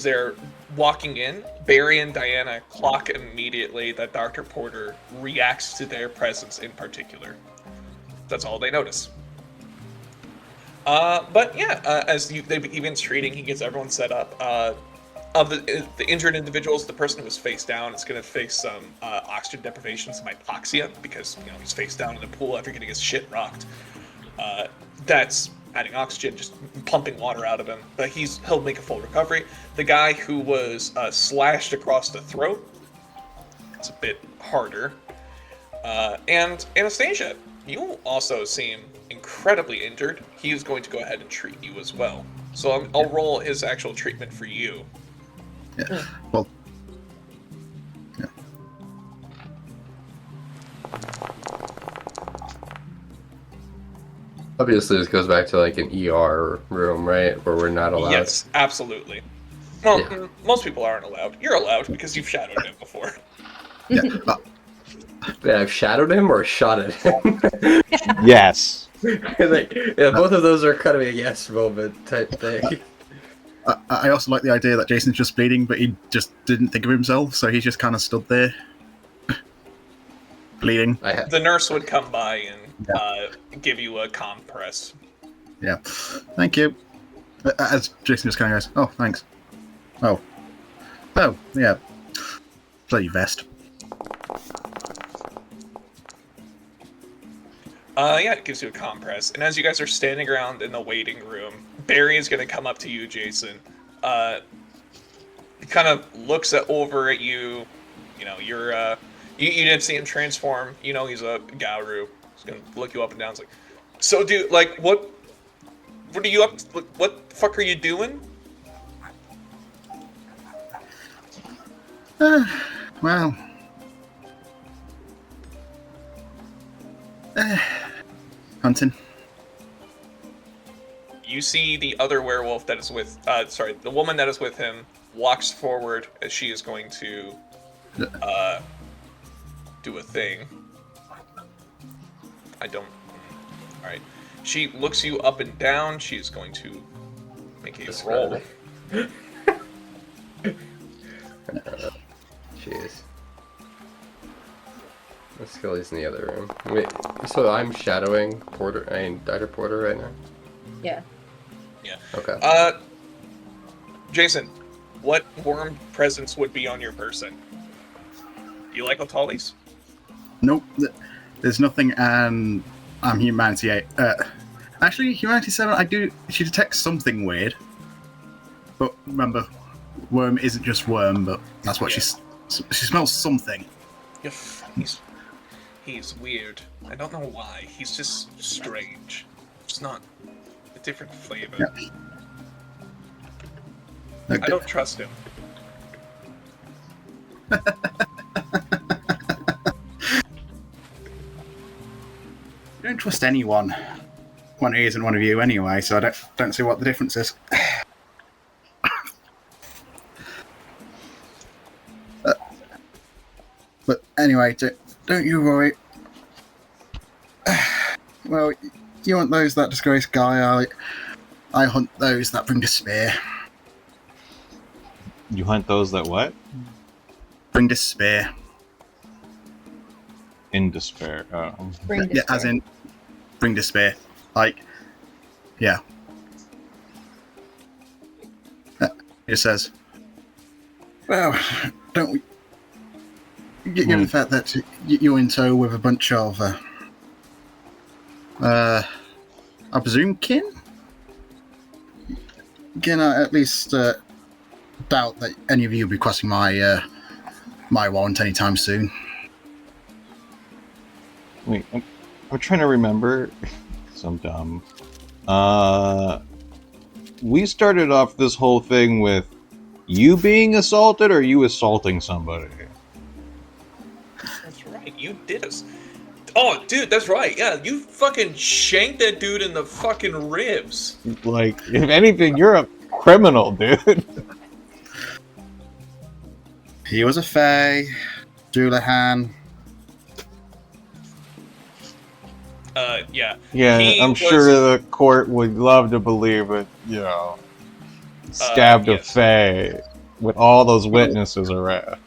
they're walking in, Barry and Diana clock immediately that Dr. Porter reacts to their presence in particular. That's all they notice. But yeah, they begin treating, he gets everyone set up. Of the injured individuals, the person who was face down is going to face some oxygen deprivation, some hypoxia, because he's face down in the pool after getting his shit rocked. That's adding oxygen, just pumping water out of him. But he'll make a full recovery. The guy who was slashed across the throat, it's a bit harder. And Anastasia, you also seem incredibly injured. He is going to go ahead and treat you as well. So I'll roll his actual treatment for you. Yeah. Well. Yeah. Obviously, this goes back to like an ER room, right, where we're not allowed. Yes, absolutely. Well, Yeah. most people aren't allowed. You're allowed because you've shadowed him before. Yeah. Yeah, I've shadowed him or shot at him. Yes. Like, yeah, both of those are kind of a yes moment type thing. I also like the idea that Jason's just bleeding, but he just didn't think of himself, so he just kind of stood there, bleeding. The nurse would come by and give you a compress. Yeah. Thank you. As Jason just kind of goes, oh, thanks. Oh. Oh, yeah. Bloody vest. Yeah, it gives you a compress. And as you guys are standing around in the waiting room, Barry is going to come up to you, Jason. He kind of looks over at you. You know, you didn't see him transform. You know, he's a Gauru. He's going to look you up and down. He's like, so, dude, like, what are you up to? What the fuck are you doing? Well. Hunting. You see the other werewolf that is with, the woman that is with him walks forward as she is going to, do a thing. Alright. She looks you up and down. She's going to make a roll. Jeez. Scully's in the other room. Wait, so I'm shadowing Dr. Porter right now? Yeah. Yeah. Okay. Jason, what worm presence would be on your person? You like Otalis? Nope. There's nothing, and I'm Humanity 8. Actually, Humanity 7, she detects something weird. But remember, worm isn't just worm, but that's what she smells something. He's weird. I don't know why. He's just strange. It's not a different flavor. Yeah. I don't trust him. I don't trust anyone when he isn't one of you anyway, so I don't see what the difference is. But anyway, don't you worry. Well, you want those that disgraced guy, I hunt those that bring despair. You hunt those that what? Bring despair. In despair. Oh. Bring Yeah, as despair. in bring despair. Like, yeah. It says, well, don't we... Given the fact that you're in tow with a bunch of, I presume kin? Can I at least doubt that any of you will be crossing my warrant anytime soon? Wait, I'm trying to remember. 'Cause I'm dumb. We started off this whole thing with you being assaulted or you assaulting somebody? That's right. You did us. Oh, dude, that's right. Yeah, you fucking shanked that dude in the fucking ribs. Like, if anything, you're a criminal, dude. He was a fae, Doulahan. Yeah. Yeah, He I'm was- sure the court would love to believe it, you know. Stabbed a yes. fae with all those witnesses around.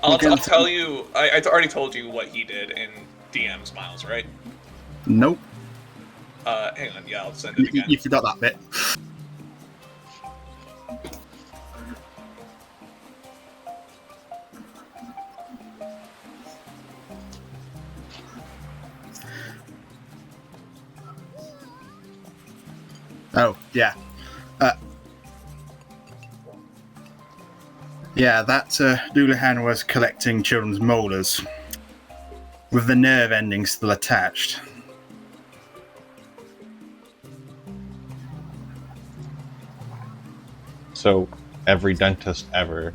I'll tell you. I already told you what he did in DM's Miles, right? Nope, Hang on. Yeah, I'll send it again. you forgot that bit. Oh, yeah. Yeah, that Doulahan was collecting children's molars, with the nerve ending still attached. So, every dentist ever.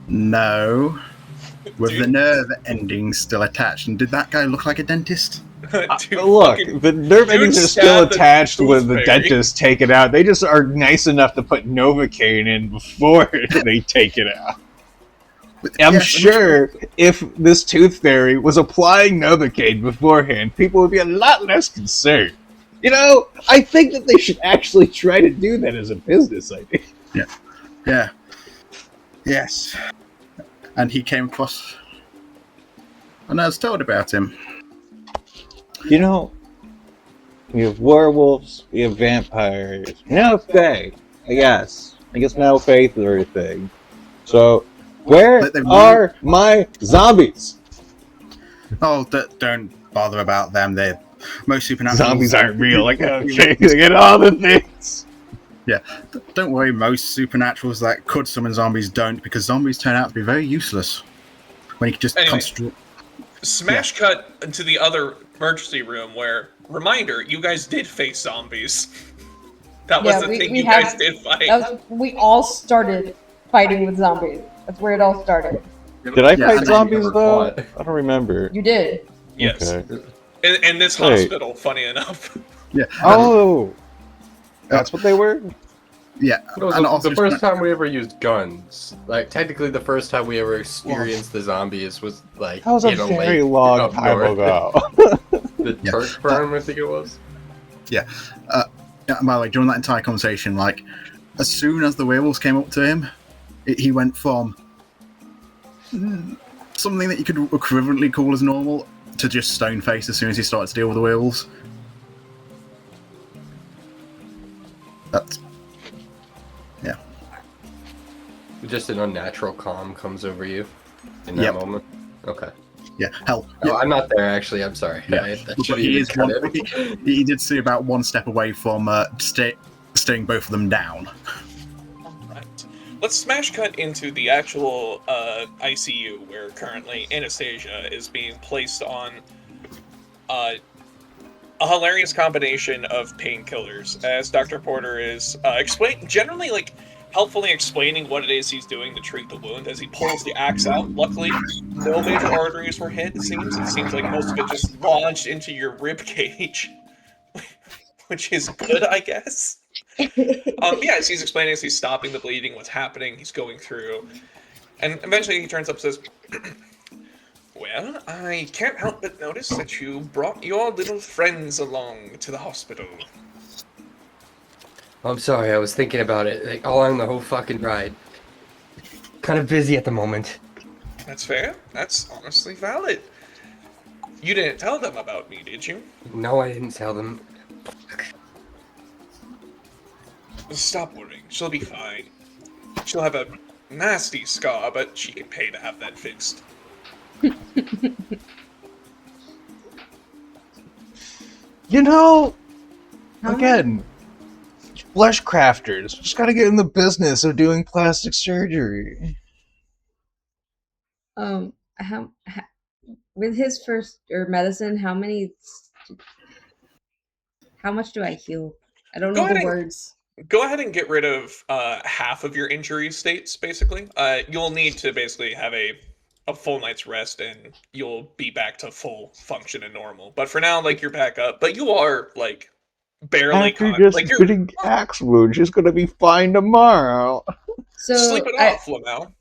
No, with the Dude. nerve ending still attached. And did that guy look like a dentist? Dude, Look, fucking- the nerve endings are still stabbed the attached with the tooth fairy. dentist take it out. They just are nice enough to put Novocaine in before they take it out. I'm Yes, sure if this tooth fairy was applying Novocaine beforehand, people would be a lot less concerned. You know, I think that they should actually try to do that as a business idea. Yeah. Yes. And he came across. And I was told about him. You know, We have werewolves. We have vampires. No fae. Yes. I guess no faith or thing. So, where But they- are my zombies? Oh, don't bother about them. They're most supernatural. Zombies aren't real. I gotta get all the things. Don't worry, most supernaturals that could summon zombies don't, because zombies turn out to be very useless. When you can just Anyway. concentrate. Smash cut into the other emergency room where, reminder, you guys did face zombies. That was Yeah, the we- thing we you have- guys did fight. We all started fighting with zombies. That's where it all started. Did I Yeah, fight and zombies never though? fought. I don't remember. You did. Yes. Okay. In this Wait. hospital, funny enough. Yeah. Oh, that's what they were. Yeah. No, And the, also the first time we ever used guns, like technically the first time we ever experienced the zombies was like That was a in a very lake long up time north. ago. The Yeah. Turk farm, I think it was. Yeah, by the way, during that entire conversation, like, as soon as the werewolves came up to him, he went from something that you could equivalently call as normal to just stone face as soon as he started to deal with the werewolves. That's Just an unnatural calm comes over you in that Yep. moment. Okay. yeah, hell. Oh, I'm not there actually. I'm sorry. Yeah. I But should he even is cut one, it. he did see about one step away from staying both of them down. Alright. Let's smash cut into the actual ICU where currently Anastasia is being placed on a hilarious combination of painkillers as Dr. Porter is generally like helpfully explaining what it is he's doing to treat the wound as he pulls the axe out. Luckily, no major arteries were hit, it seems. It seems like most of it just lodged into your rib cage, which is good, I guess. Yeah, as he's explaining, as he's stopping the bleeding, what's happening, he's going through, and eventually he turns up and says, "Well, I can't help but notice that you brought your little friends along to the hospital." I'm sorry. I was thinking about it like all on the whole fucking ride. Kind of busy at the moment. That's fair. That's honestly valid. You didn't tell them about me, did you? No, I didn't tell them. Stop worrying. She'll be fine. She'll have a nasty scar, but she can pay to have that fixed. You know, Huh? again, flesh crafters just gotta get in the business of doing plastic surgery. With his first or medicine, how much do I heal? I don't Go know ahead the and- words. Go ahead and get rid of half of your injury states, basically. You'll need to basically have a full night's rest, and you'll be back to full function and normal. But for now, like, you're back up. But you are, like, barely After con- just like, you're getting axe wound, she's gonna be fine tomorrow. So sleep it off, Flamel.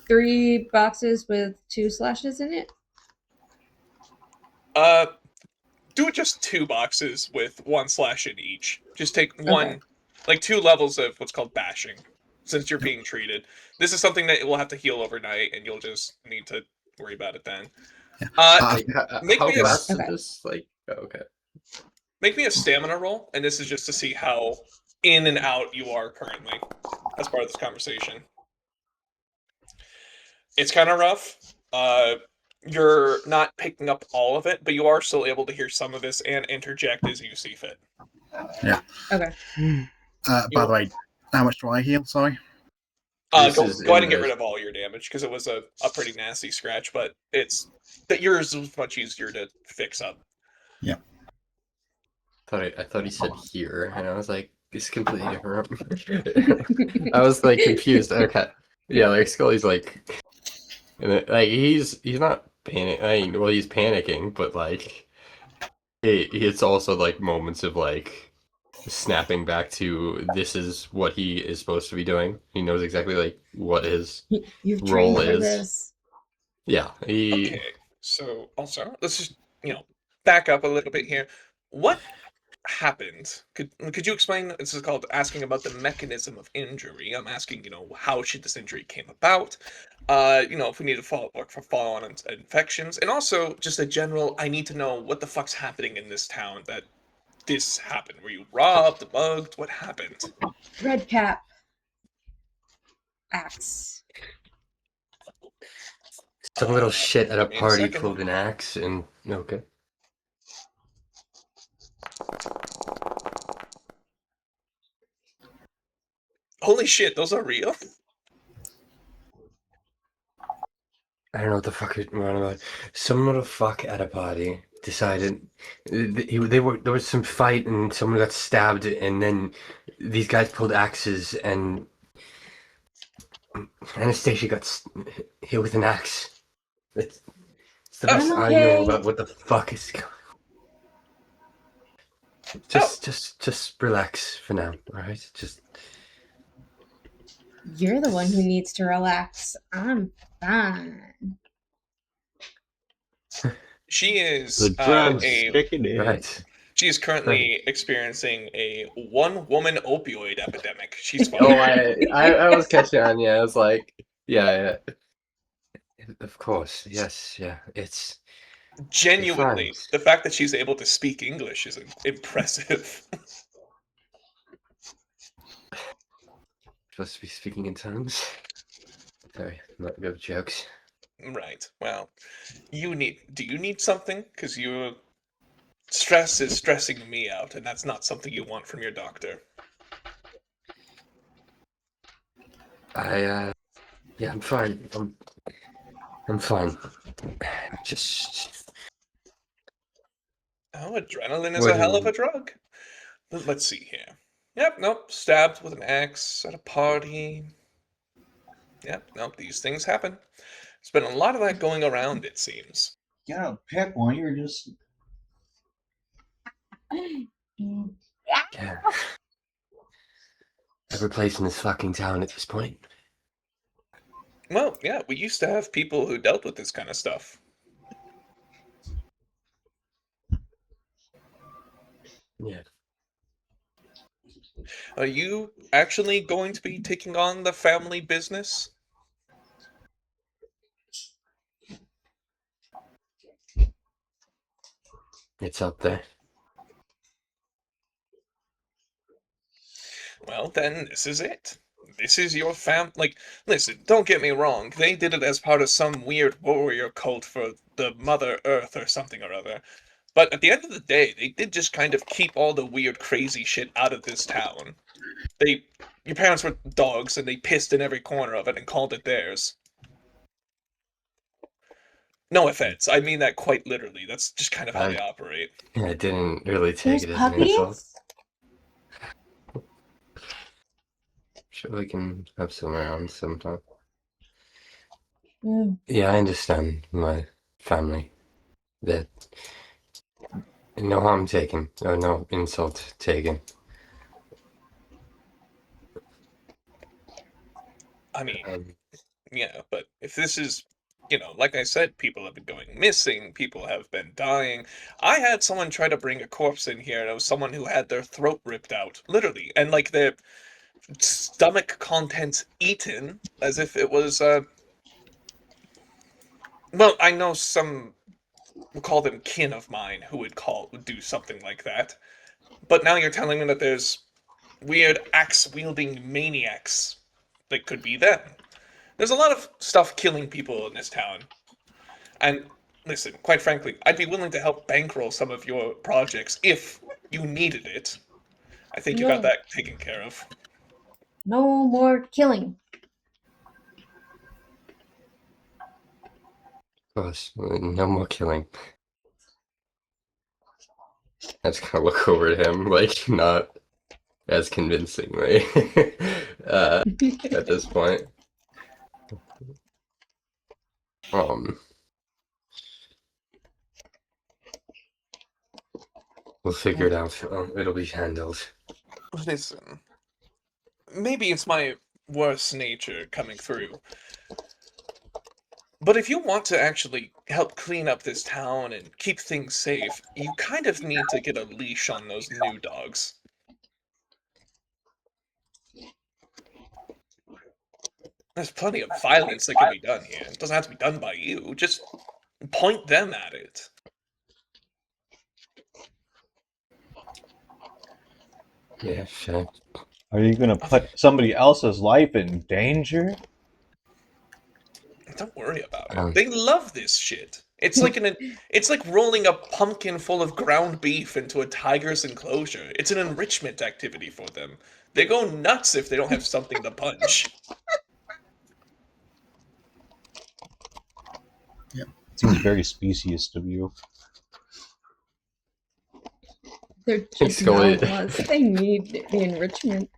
3 boxes with 2 slashes in it. Do it just 2 boxes with 1 slash in each. Just take one, Okay. like 2 levels of what's called bashing, since you're being treated. This is something that will have to heal overnight, and you'll just need to worry about it then. Like, Make how me a- fast is Okay. this? Like, oh, okay. Make me a stamina roll, and this is just to see how in and out you are currently as part of this conversation. It's kind of rough. You're not picking up all of it, but you are still able to hear some of this and interject as you see fit. Okay. By the way, how much do I heal? Sorry. This Go is ahead in and get the- rid of all your damage, because it was a pretty nasty scratch, but it's that yours was much easier to fix up. I thought he said here, and I was like, it's completely different. I was like confused. Okay, yeah, like Scully's like, and like he's not panic. I mean, well, he's panicking, but like, it's also like moments of like snapping back to this is what he is supposed to be doing. He knows exactly like what his You've Roll trained for is- this. yeah. He Okay, so also let's just back up a little bit here. What happened? Could you explain? This is called asking about the mechanism of injury. I'm asking, how should this injury came about? If we need to follow on infections, and also just a general. I need to know what the fuck's happening in this town that this happen? Were you robbed, mugged? What happened? Red Cap. Axe. Some little shit at a give me a party second. pulled an axe and okay. Holy shit, those are real? I don't know what the fuck you're on about. Some little fuck at a party decided there was some fight and someone got stabbed and then these guys pulled axes and Anastasia got hit with an axe. It's the best I'm I know okay. about what the fuck is going on. Just relax for now, alright? Just You're the one who needs to relax. I'm fine. She is The drugs a kicking in. right. she is currently experiencing a one-woman opioid epidemic. She's Oh, fine. I was catching on. Yeah, I was like, yeah. Of course, yes, yeah. It's Genuinely, fine. the fact that she's able to speak English is impressive. Supposed to be speaking in tongues. Sorry, not good jokes. Right. Well, do you need something? Because your stress is stressing me out, and that's not something you want from your doctor. Yeah, I'm fine. I'm fine. Just Oh, adrenaline is a hell of a drug. Let's see here. Yep, nope. Stabbed with an axe at a party. Yep, nope. These things happen. There's been a lot of that going around, it seems. You gotta pick one. You're just. yeah. Every place in this fucking town at this point. Well, yeah, we used to have people who dealt with this kind of stuff. Yeah. Are you actually going to be taking on the family business? It's up there. Well, then this is it. This is your like, listen, don't get me wrong. They did it as part of some weird warrior cult for the Mother Earth or something or other. But at the end of the day, they did just kind of keep all the weird, crazy shit out of this town. Your parents were dogs, and they pissed in every corner of it and called it theirs. No offense, I mean that quite literally. That's just kind of how they operate. Yeah, I didn't really take There's it as an insult. puppies? Sure, we can have some around sometime. Mm. Yeah, I understand my family. That no harm taken, or no insult taken. I mean, yeah, but if this is, like I said, people have been going missing, people have been dying. I had someone try to bring a corpse in here, and it was someone who had their throat ripped out, literally, and like their stomach contents eaten, as if it was, well, I know some, we'll call them kin of mine, who would do something like that. But now you're telling me that there's weird axe-wielding maniacs that could be them. There's a lot of stuff killing people in this town. And listen, quite frankly, I'd be willing to help bankroll some of your projects if you needed it. I think you got Yeah. that taken care of. No more killing. Of course, no more killing. I just kind of look over at him, like, not as convincingly at this point. We'll figure it out. It'll be handled. Listen, maybe it's my worse nature coming through. But if you want to actually help clean up this town and keep things safe, you kind of need to get a leash on those new dogs. There's plenty of violence that can be done here. It doesn't have to be done by you. Just point them at it. Yeah, sure. Are you gonna put somebody else's life in danger? Don't worry about it. Um, They love this shit. It's like it's like rolling a pumpkin full of ground beef into a tiger's enclosure. It's an enrichment activity for them. They go nuts if they don't have something to punch. Seems very specious of you. They're just Scully. mouths. They need the enrichment.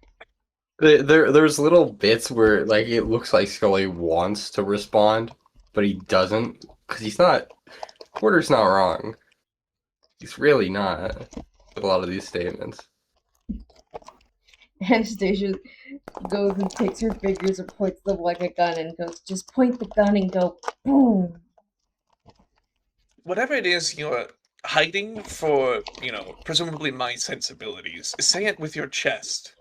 There's little bits where like it looks like Scully wants to respond, but he doesn't because he's not. Porter's not wrong. He's really not with a lot of these statements. Anastasia goes and takes her fingers and points them like a gun and goes, just point the gun and go boom. Whatever it is you're hiding for, presumably my sensibilities, say it with your chest.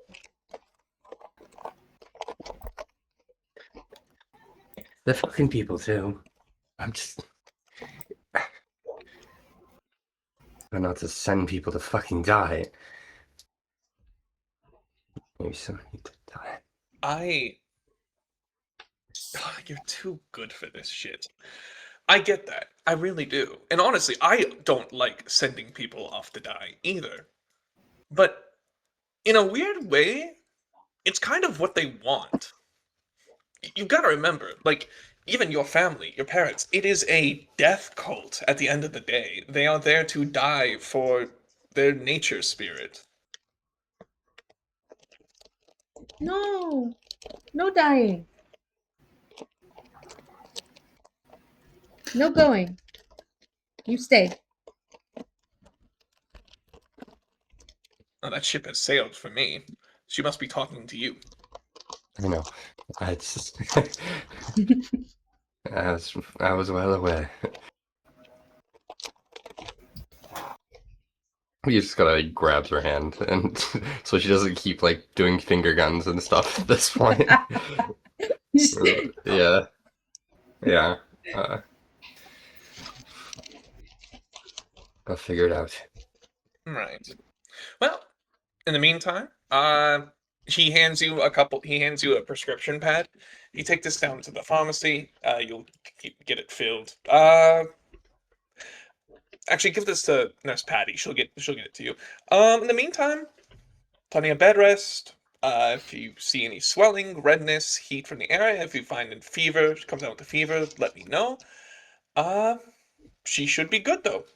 The fucking people too. I'm just. But not to send people to fucking die. Maybe somebody to die. You're too good for this shit. I get that. I really do. And honestly, I don't like sending people off to die either. But in a weird way, it's kind of what they want. You've got to remember, like, even your family, your parents, it is a death cult at the end of the day. They are there to die for their nature spirit. No. No dying. No going. You stay. Oh, that ship has sailed for me. She must be talking to you. I know. I just. I was well aware. He just gotta like, grabs her hand, and so she doesn't keep like doing finger guns and stuff at this point. Yeah. I'll figure it out. Right. Well, in the meantime, he hands you a prescription pad. You take this down to the pharmacy. You'll get it filled. Actually, give this to Nurse Patty. She'll get it to you. In the meantime, plenty of bed rest. If you see any swelling, redness, heat from the area, if you find a fever, comes down with the fever, let me know. She should be good though.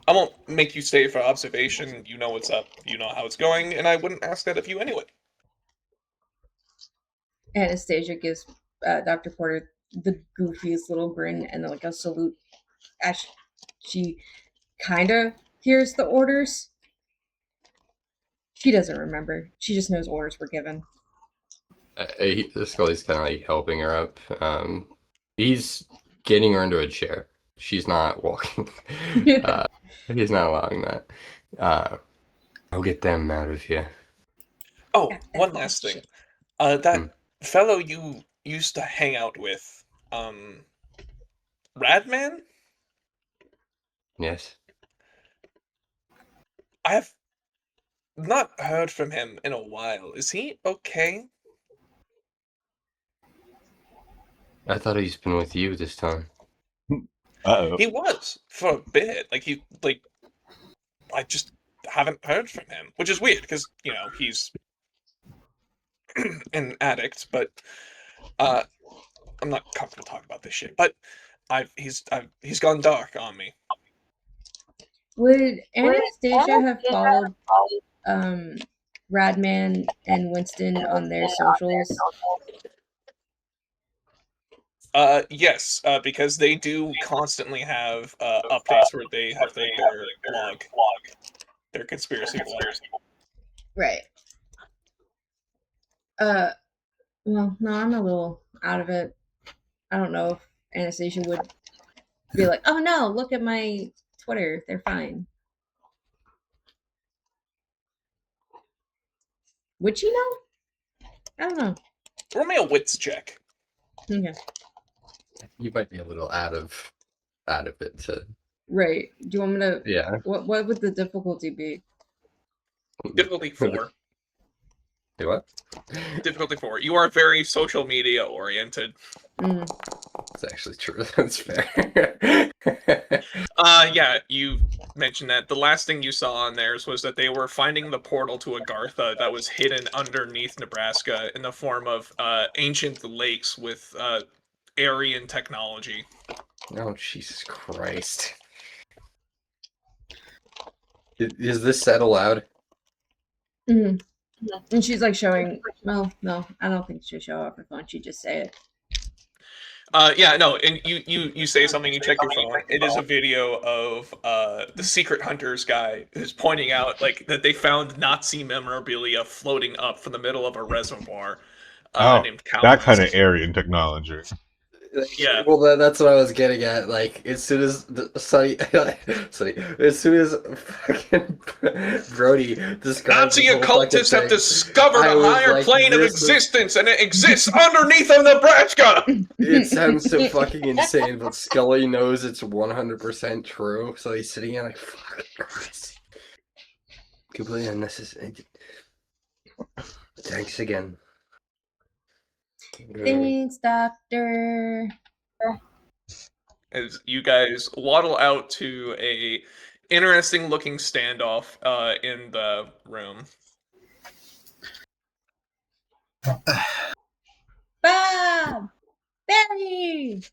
I won't make you stay for observation. You know what's up. You know how it's going, and I wouldn't ask that of you anyway. Anastasia gives Dr. Porter the goofiest little grin and like a salute as she kind of hears the orders. She doesn't remember. She just knows orders were given. Scully's kind of like helping her up. He's getting her into a chair. She's not walking. He's not allowing that. I'll get them out of here. Oh, Yeah, one that's last thing. shit. That fellow you used to hang out with, Radman? Yes. I have not heard from him in a while. Is he okay? I thought he's been with you this time. Uh-oh. He was for a bit. I just haven't heard from him, which is weird because he's an addict. But I'm not comfortable talking about this shit. But he's gone dark on me. Would Anastasia have followed Radman and Winston on their socials? Yes, because they do constantly have updates where they have their blog, their conspiracy blog. Right. Well, no, I'm a little out of it. I don't know if Anastasia would be like, oh no, look at my Twitter. They're fine. Would she know? I don't know. Roll me a wits check. Okay. You might be a little out of it to. Right. Do you want me to? Yeah. What would the difficulty be? Difficulty 4. Do what? Difficulty 4. You are very social media oriented. Mm. That's actually true. That's fair. Yeah, you mentioned that. The last thing you saw on theirs was that they were finding the portal to Agartha that was hidden underneath Nebraska in the form of ancient lakes with Aryan technology. Oh, Jesus Christ. Is this set allowed? Mm. And she's like showing. Well, no, I don't think she'll show up her phone. She just say it. Yeah, no, and you say something, you check your phone. It is a video of the secret hunters guy who's pointing out like that they found Nazi memorabilia floating up from the middle of a reservoir named that kind of Calvin's. Aryan technology. Yeah. Well, that's what I was getting at. Like, as soon as Sonny, as soon as fucking Brody describes Nazi the whole occultists fucking have thing, discovered I a was higher like, plane of this is- existence, and it exists underneath of Nebraska. It sounds so fucking insane, but Scully knows it's 100% true, so he's sitting here like, fuck Christ. Completely unnecessary. Thanks again. Thanks, Doctor. As you guys waddle out to a interesting looking standoff in the room. Bob! Betty!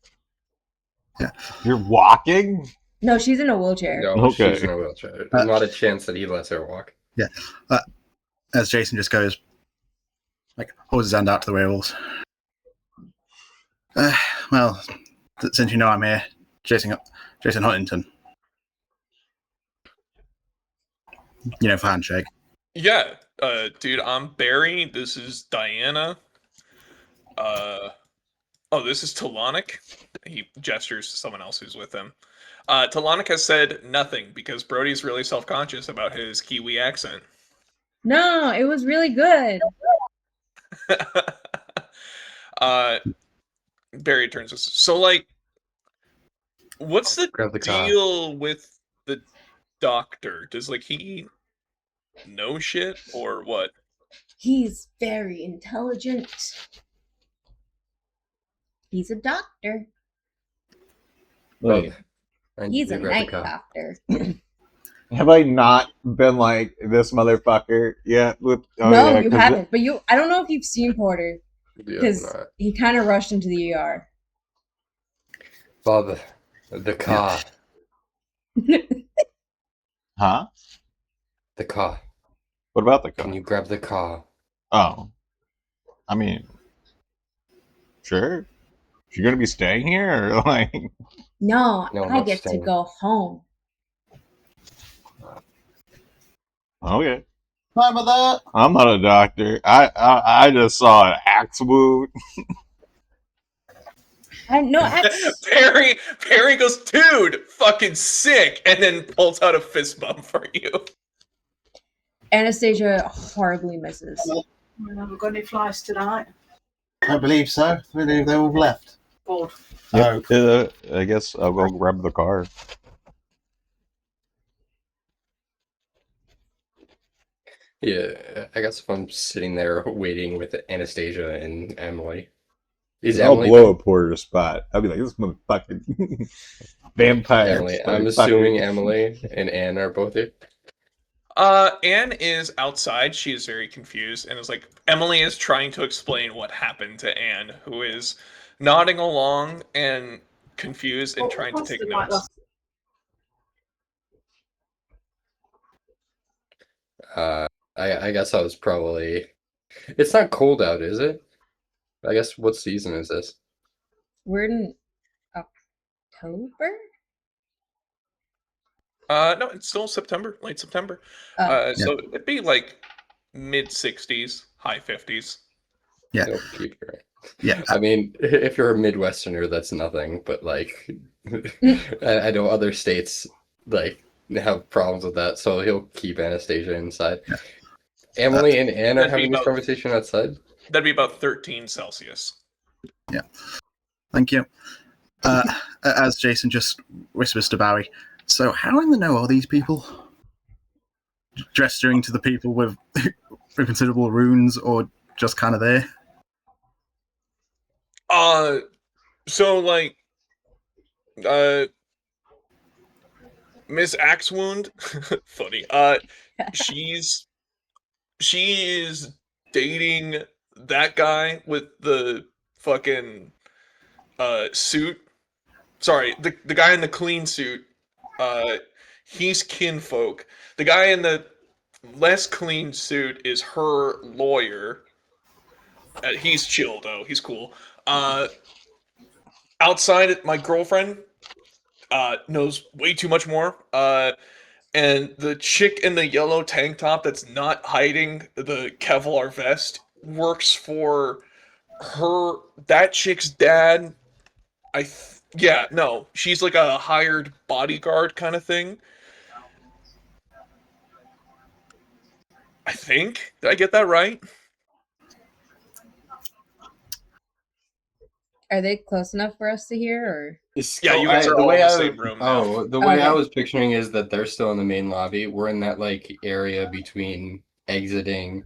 You're walking? No, she's in a wheelchair. No, Okay. she's in a wheelchair. Not a chance that he lets her walk. As Jason just goes, like, holds his hand out to the werewolves. Well, since you know I'm here, Jason Huntington. You know, for handshake. Yeah, dude, I'm Barry. This is Diana. Oh, this is Talonic. He gestures to someone else who's with him. Talonic has said nothing because Brody's really self-conscious about his Kiwi accent. No, it was really good. Barry turns to us. So, like, what's the Grab the car. deal with the doctor? Does, like, he know shit or what? He's very intelligent. He's a doctor. Wait, I He's a grab the night car. doctor. have I not been like this motherfucker yet? No, you 'cause haven't. But I don't know if you've seen Porter Yeah, because not. he kind of rushed into the ER. Bob, the car. Huh? The car. What about the car? Can you grab the car? Oh. I mean, sure. You're gonna be staying here, or like? No, No, I not get to staying. go home. Okay. Fine with that. I'm not a doctor. I just saw an axe wound. Perry goes, dude, fucking sick, and then pulls out a fist bump for you. Anastasia horribly misses. Have got any flies tonight? I believe so. I believe they all left. Bored. So, I guess I'll go grab the car. Yeah, I guess if I'm sitting there waiting with Anastasia and Emily. Is I'll Emily blow a Porter spot. I'll be like, this motherfucking vampire. Emily? I'm assuming Emily and Anne are both here. Anne is outside. She is very confused and is like, Emily is trying to explain what happened to Anne, who is nodding along and confused and trying to What's take the night notes. I guess I was probably. It's not cold out, is it? I guess what season is this? We're in October? No, it's still September, late September. Oh. So it'd be like mid 60s, high 50s. Yeah. Nope, keep it right. Yeah. I mean, if you're a Midwesterner, that's nothing. But like, I know other states like have problems with that, so he'll keep Anastasia inside. Yeah. Emily and Anne are that'd be having this about- conversation outside. That'd be about 13 Celsius. Thank you. As Jason just whispers to Barry, so how in the know are these people? Gesturing to the people with considerable runes, or just kind of there? So like, Miss Axewound, funny. She's she is dating that guy with the fucking suit. Sorry, the guy in the clean suit. He's kinfolk. The guy in the less clean suit is her lawyer. He's chill though. He's cool. Outside, my girlfriend knows way too much more. And the chick in the yellow tank top that's not hiding the Kevlar vest works for her. That chick's dad. Yeah, no, she's like a hired bodyguard kind of thing. I think. Did I get that right? Are they close enough for us to hear, or? Yeah, you guys are all in the same room now. Oh, the way I Okay. was picturing is that they're still in the main lobby. We're in that like area between exiting,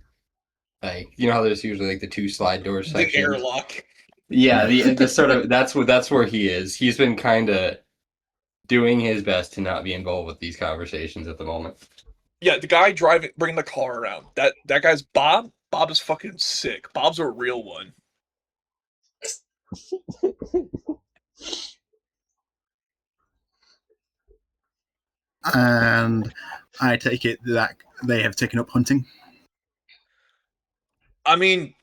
like you know how there's usually like the two slide door The sections. airlock. Yeah, the sort of that's where he is. He's been kind of doing his best to not be involved with these conversations at the moment. Yeah, the guy bringing the car around. That guy's Bob. Bob is fucking sick. Bob's a real one. And I take it that they have taken up hunting. I mean,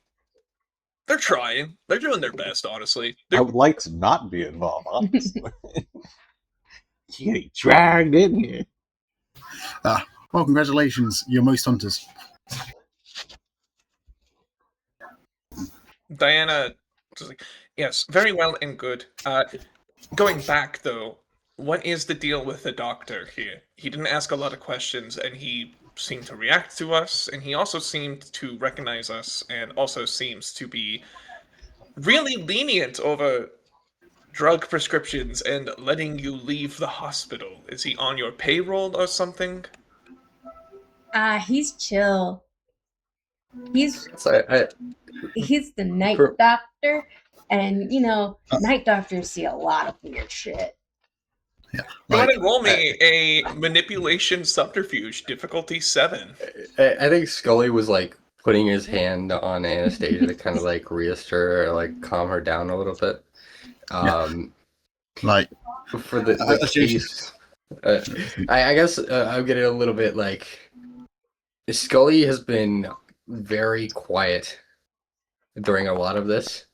they're trying. They're doing their best, honestly. I would like to not be involved, honestly. Getting dragged in here. Well, congratulations, you're most hunters. Diana was like, yes, very well and good. Going back though, what is the deal with the doctor here? He didn't ask a lot of questions, and he seemed to react to us, and he also seemed to recognize us, and also seems to be really lenient over drug prescriptions and letting you leave the hospital. Is he on your payroll or something? He's chill. He's So he's the night For- doctor, and night doctors see a lot of weird shit. Go ahead Like, and roll me a manipulation subterfuge, difficulty 7. I think Scully was like putting his hand on Anastasia to kind of like reassure her, like calm her down a little bit. like For the case, I guess I'm getting a little bit like Scully has been very quiet during a lot of this,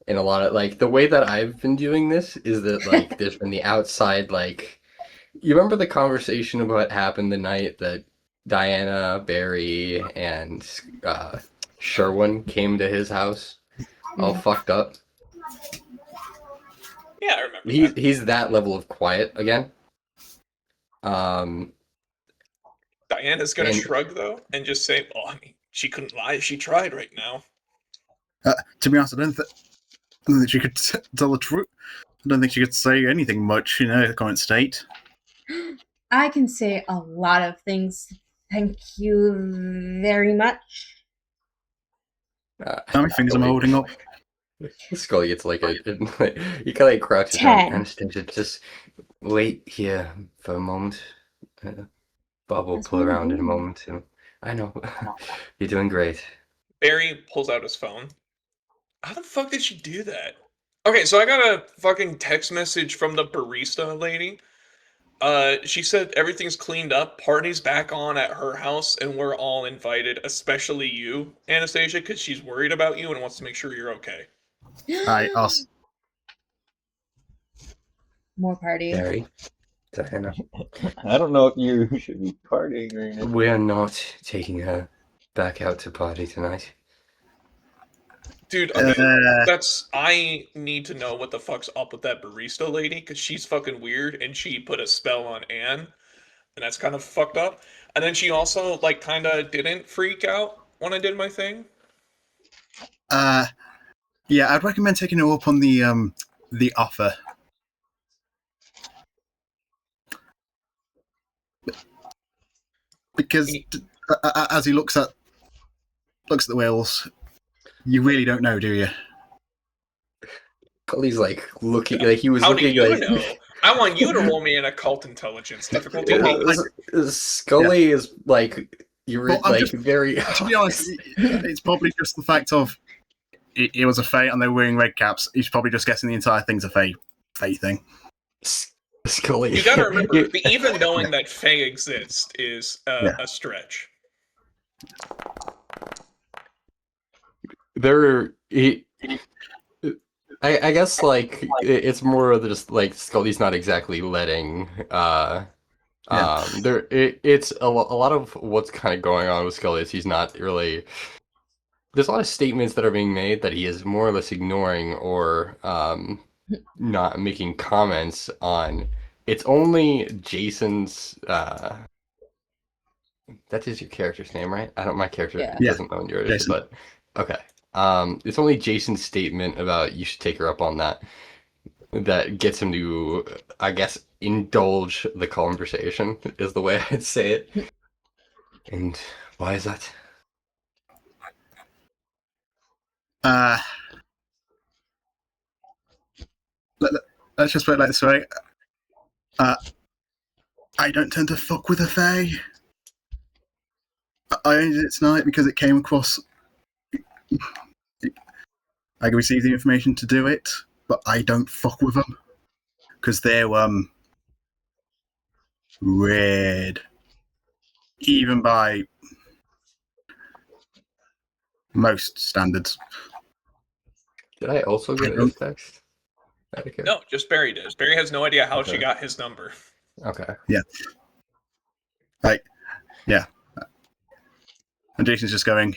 and a lot of like the way that I've been doing this is that like there's been the outside like you remember the conversation about what happened the night that Diana, Barry, and Sherwin came to his house all fucked up. Yeah, I remember that. He's that level of quiet again. Diana's gonna and- shrug though and just say, "Oh, I mean, she couldn't lie. She tried right now." to be honest, I don't think she could tell the truth. I don't think she could say anything much, in the current state. I can say a lot of things. Thank you very much. How many fingers am I holding up? Scully gets like you kind of like crouches down. 10. Anastasia, just wait here for a moment. Bob will That's pull what I'm around in a doing. moment. I know. You're doing great. Barry pulls out his phone. How the fuck did she do that? Okay, so I got a fucking text message from the barista lady. She said everything's cleaned up, party's back on at her house, and we're all invited, especially you, Anastasia, because she's worried about you and wants to make sure you're okay. Alright, us. More party. Barry, Diana, I don't know if you should be partying right now. we're not taking her back out to party tonight. Dude, okay, Uh, I need to know what the fuck's up with that barista lady, because she's fucking weird, and she put a spell on Anne, and that's kind of fucked up. And then she also, like, kind of didn't freak out when I did my thing. yeah, I'd recommend taking it up on the offer. Because as he looks at looks at the wills. You really don't know, do you? Cully's like looking, like he was How do looking you like. know? I want you to roll me an occult intelligence difficulty. Scully is like you're Well, I'm like just- very. To be honest, it's probably just the fact of it was a Fae and they were wearing red caps. He's probably just guessing the entire thing's a Fae thing. Scully. You gotta remember, even knowing that Fae exists is a stretch. I guess like it's more of just like Scully's not exactly letting it's a lot of what's kind of going on with Scully is he's not really. There's a lot of statements that are being made that he is more or less ignoring or not making comments on. It's only Jason's. That is your character's name, right? My character doesn't know yours, Jason. but okay. It's only Jason's statement about you should take her up on that gets him to, I guess, indulge the conversation is the way I'd say it. And why is that? Let's just put it like this way. I don't tend to fuck with a Fae. I only did it tonight because it came across. I received the information to do it, but I don't fuck with them because they're red, even by most standards. Did I also get this text? No, just Barry did. Barry has no idea how she Okay. got his number. Okay. And Jason's just going.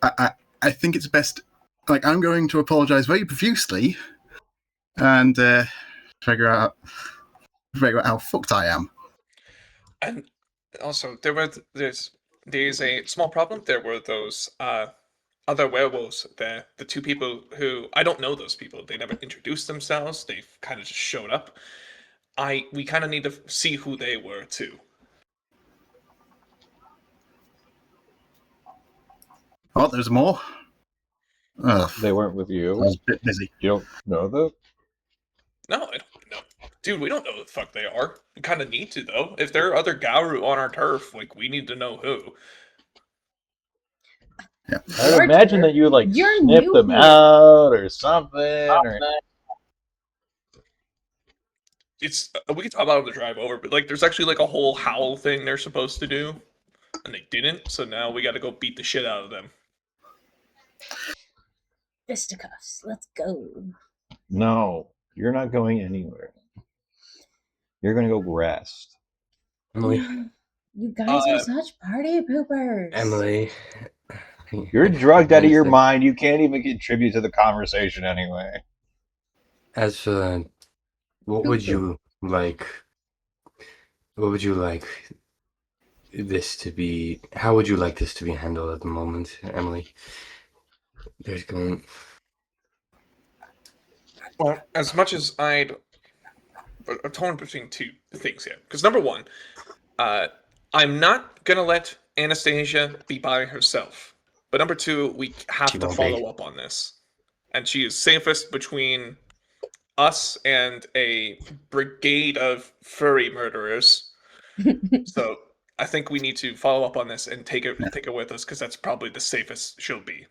I think it's best. Like I'm going to apologize very profusely, and figure out how fucked I am. And also, there's a small problem. There were those other werewolves there. The two people who I don't know those people. They never introduced themselves. They kind of just showed up. We kind of need to see who they were too. Oh, there's more. Oh, They weren't with I you. was a bit busy. You don't know them? No, I don't know. Dude, we don't know who the fuck they are. We kind of need to, though. If there are other Gauru on our turf, like, we need to know who. I would imagine that you would, like, You're snip new them here. out or something. Or... It's we can talk about it on the drive over, but, like, there's actually, like, a whole howl thing they're supposed to do. And they didn't, so now we gotta go beat the shit out of them. Fisticuffs. Let's go. No, you're not going anywhere. You're going to go rest. Emily. You guys are such party poopers. Emily. You're drugged out of your Understand. mind. You can't even contribute to the conversation anyway. As for what would you like? What would you like this to be? How would you like this to be handled at the moment, Emily? There's going. Well, as much as I'd... I'm torn between two things here. Because number one, I'm not going to let Anastasia be by herself. But number two, we have She to won't follow be. up on this. And she is safest between us and a brigade of furry murderers. So I think we need to follow up on this and take it with us, because that's probably the safest she'll be.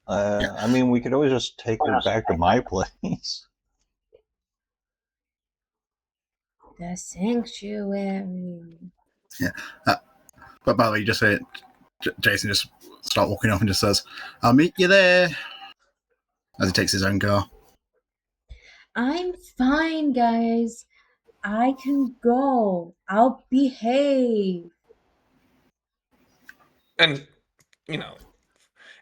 I mean, we could always just take her back to my place. The sanctuary. But by the way, you just say Jason just start walking off and just says, "I'll meet you there," as he takes his own car. I'm fine, guys. I can go. I'll behave. And, you know,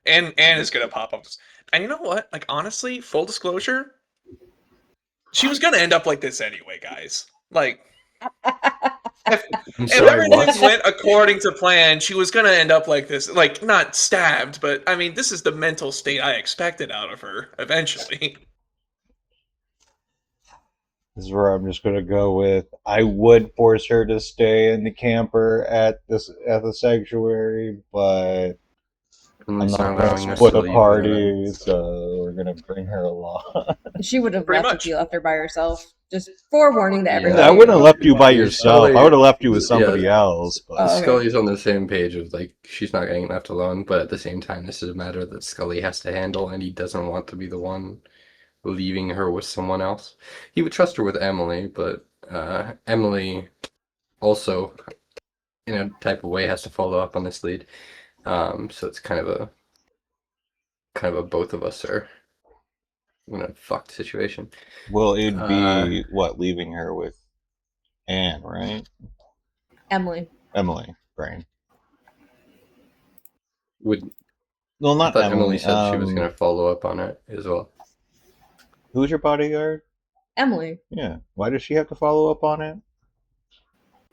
and Anne is gonna pop up. And you know what? Like, honestly, full disclosure, she was gonna end up like this anyway, guys. Like, I'm if sorry, everything what? went according to plan, she was gonna end up like this. Like, not stabbed, but I mean, this is the mental state I expected out of her eventually. This is where I'm just gonna go with. I would force her to stay in the camper at the sanctuary, but I'm It's not allowing gonna us split to a leave party, so we're gonna bring her along. She would have Pretty left much. if you left her by herself. Just forewarning to Yeah. everybody. I wouldn't have left you by Yeah, yourself. Scully- I would have left you with yeah. somebody else. But Oh, okay. Scully's on the same page of like she's not getting left alone, but at the same time, this is a matter that Scully has to handle, and he doesn't want to be the one leaving her with someone else. He would trust her with Emily, but Emily also, in a type of way, has to follow up on this lead. So it's kind of a both of us are in a fucked situation. well, it'd be leaving her with Anne, right? Emily. Emily, brain. Would Well, I not thought Emily. Emily said she was going to follow up on it as well. Who's your bodyguard? Emily. Yeah. Why does she have to follow up on it?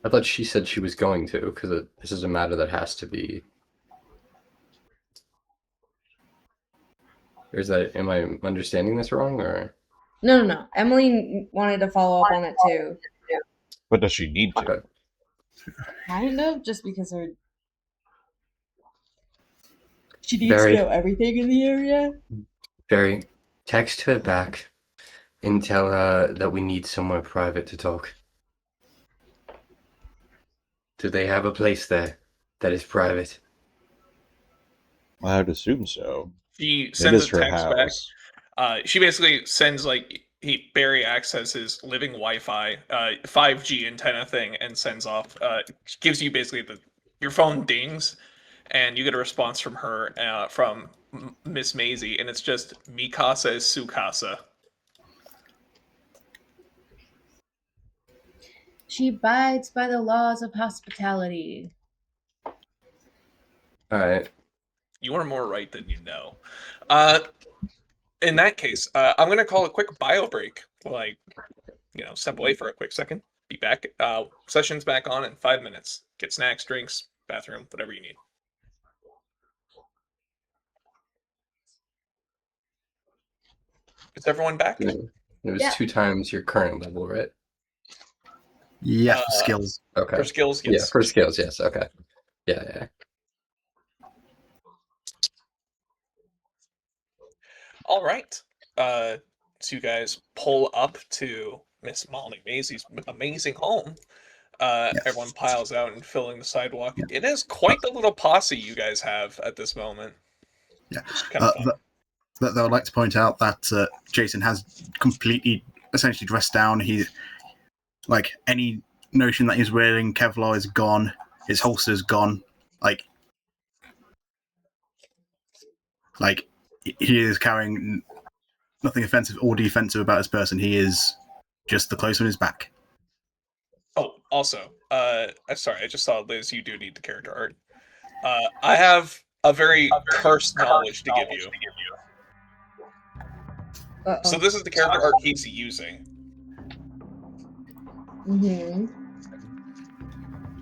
I thought she said she was going to, because this is a matter that has to be. Or am I understanding this wrong, or? No. Emily wanted to follow up on it too. But does she need to? Okay. Kind of, just because she needs Very- to know everything in the area. Barry, text her back and tell her that we need somewhere private to talk. Do they have a place there that is private? I would assume so. She It sends is a her text back. house. She basically sends like Barry acts as his living Wi-Fi, 5G antenna thing, and sends off. Gives you basically your phone dings, and you get a response from her, from Miss Maisie, and it's just "Mi casa is su casa." She abides by the laws of hospitality. All right. You are more right than you know. In that case, I'm gonna call a quick bio break. Like, step away for a quick second. Be back. Session's back on in 5 minutes. Get snacks, drinks, bathroom, whatever you need. Is everyone back? It was Yeah. 2 times your current level, right? Yeah, for skills. Okay. For skills, Yeah, yes. for skills, yes. Okay. Yeah. All right. So you guys pull up to Miss Molly Maisie's amazing home. Everyone piles out and filling the sidewalk. Yeah. It is quite the little posse you guys have at this moment. Yeah. It's kind of fun. That I would like to point out that Jason has completely, essentially dressed down. He, like, any notion that he's wearing Kevlar is gone. His holster is gone. Like he is carrying nothing offensive or defensive about his person. He is just the clothes on his back. Oh, also, sorry, I just saw, Liz, you do need the character art. I have a very cursed knowledge to give you. Uh-oh. So this is the character art he's using. Mm-hmm.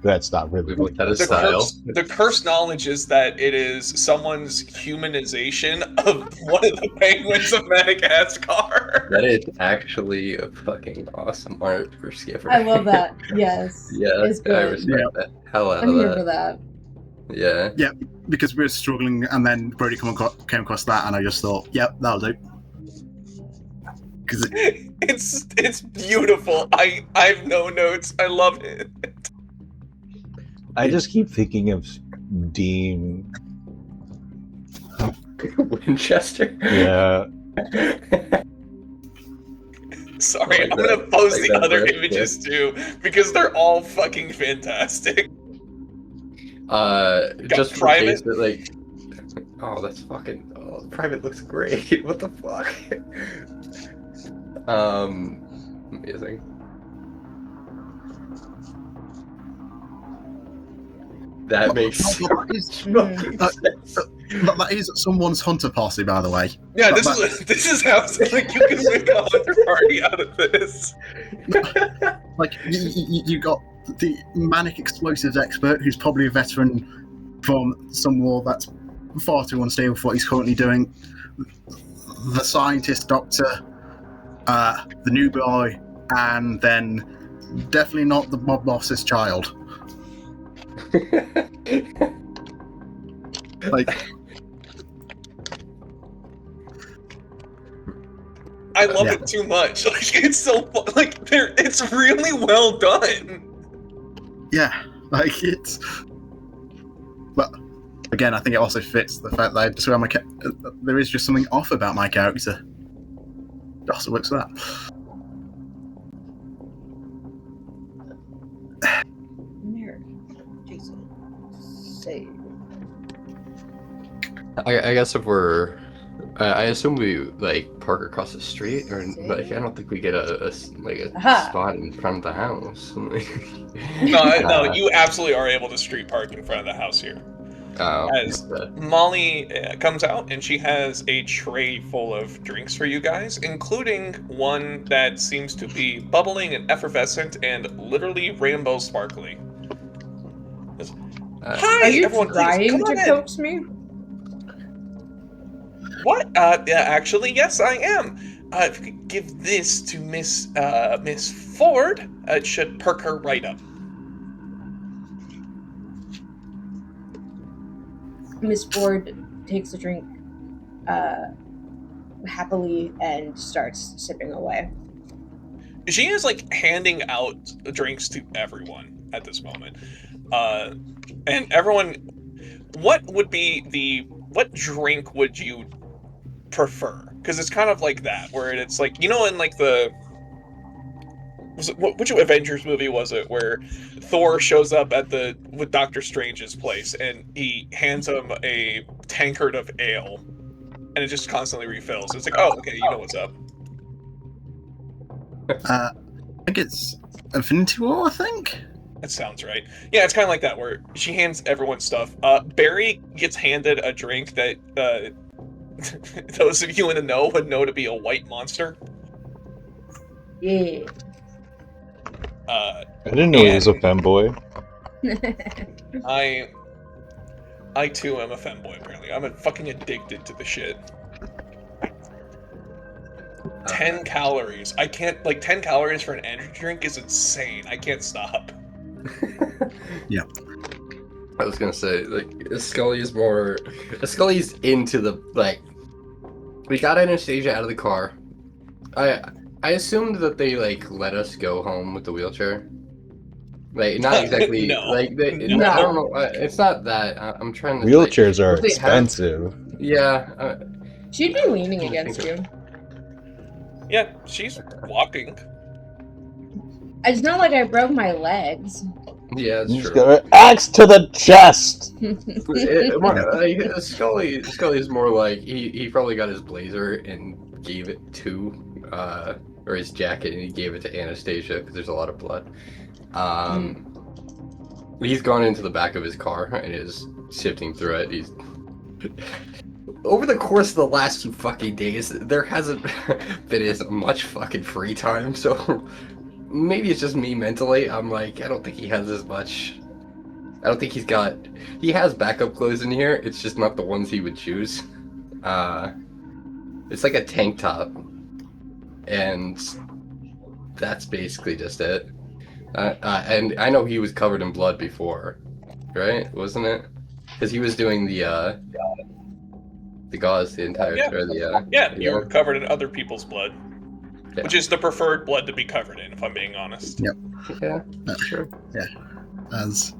That's not really. We've looked at his The style. the cursed knowledge is that it is someone's humanization of one of the penguins of Madagascar. That is actually a fucking awesome art for Skipper. I love that. Yes. Yeah, It's I good. respect the hell out I'm of here for that. that. Yeah. Because we were struggling, and then Brody came across that, and I just thought, yep, that'll do. Because It's beautiful. I have no notes. I love it. I just keep thinking of Dean. Winchester. Yeah. Sorry, Like I'm gonna that- post like the that other bird, images too because they're all fucking fantastic. Just for the private? case that, like, oh, that's fucking. Oh, private looks great. What the fuck? Amazing. That makes so much fucking sense. that is someone's hunter party, by the way. Yeah, this is how like you can make a hunter party out of this. Like you got the manic explosives expert, who's probably a veteran from some war that's far too unstable for what he's currently doing. The scientist doctor, the new boy, and then definitely not the mob boss's child. Like I love Yeah. it too much. Like it's so like it's really well done. Yeah, like it's. But again, I think it also fits the fact that I describe my there is just something off about my character. It also works for that. Merrick, Jason, save. I guess if we're, I assume we like park across the street, or like I don't think we get a Aha. spot in front of the house. No, you absolutely are able to street park in front of the house here. As okay. Molly comes out and she has a tray full of drinks for you guys, including one that seems to be bubbling and effervescent and literally rainbow sparkly. Hi, Are you everyone, please, trying come on to in. coax me? What? Yeah, actually, yes, I am. If you could give this to Miss Ford, it should perk her right up. Miss Ford takes a drink happily and starts sipping away. She is like handing out drinks to everyone at this moment, and everyone. What drink would you prefer? Because it's kind of like that, where it's like, you know, in like which Avengers movie was it where Thor shows up with Doctor Strange's place and he hands him a tankard of ale and it just constantly refills. It's like, oh, okay, you know what's up. I think it's Infinity War. I think. That sounds right. Yeah, it's kind of like that where she hands everyone stuff. Barry gets handed a drink that those of you in the know would know to be a white monster. Yeah. I didn't know he was a femboy. I too am a femboy, apparently. I'm fucking addicted to the shit. 10 calories. I can't, 10 calories for an energy drink is insane. I can't stop. Yeah. I was gonna say, Scully's into the, we got Anastasia out of the car. I assumed that they, let us go home with the wheelchair. Not exactly, No. I don't know, it's not that, I'm trying to... Wheelchairs are what they have- expensive. Yeah, She'd be leaning against you. Yeah, she's walking. It's not like I broke my legs. yeah, it's You just true. got an axe to the chest! Scully's more like he probably got his blazer and gave it to or his jacket and he gave it to Anastasia because there's a lot of blood. He's gone into the back of his car and is sifting through it. He's over the course of the last 2 fucking days, there hasn't been as much fucking free time, so maybe it's just me mentally. I'm like, I don't think he has as much. I don't think he has backup clothes in here, it's just not the ones he would choose. It's like a tank top, and that's basically just it. And I know he was covered in blood before, right? Wasn't it? Because he was doing the gauze the entire time. Yeah, you were covered in other people's blood. Yeah. Which is the preferred blood to be covered in, if I'm being honest. Yep. Yeah, sure. Yeah. As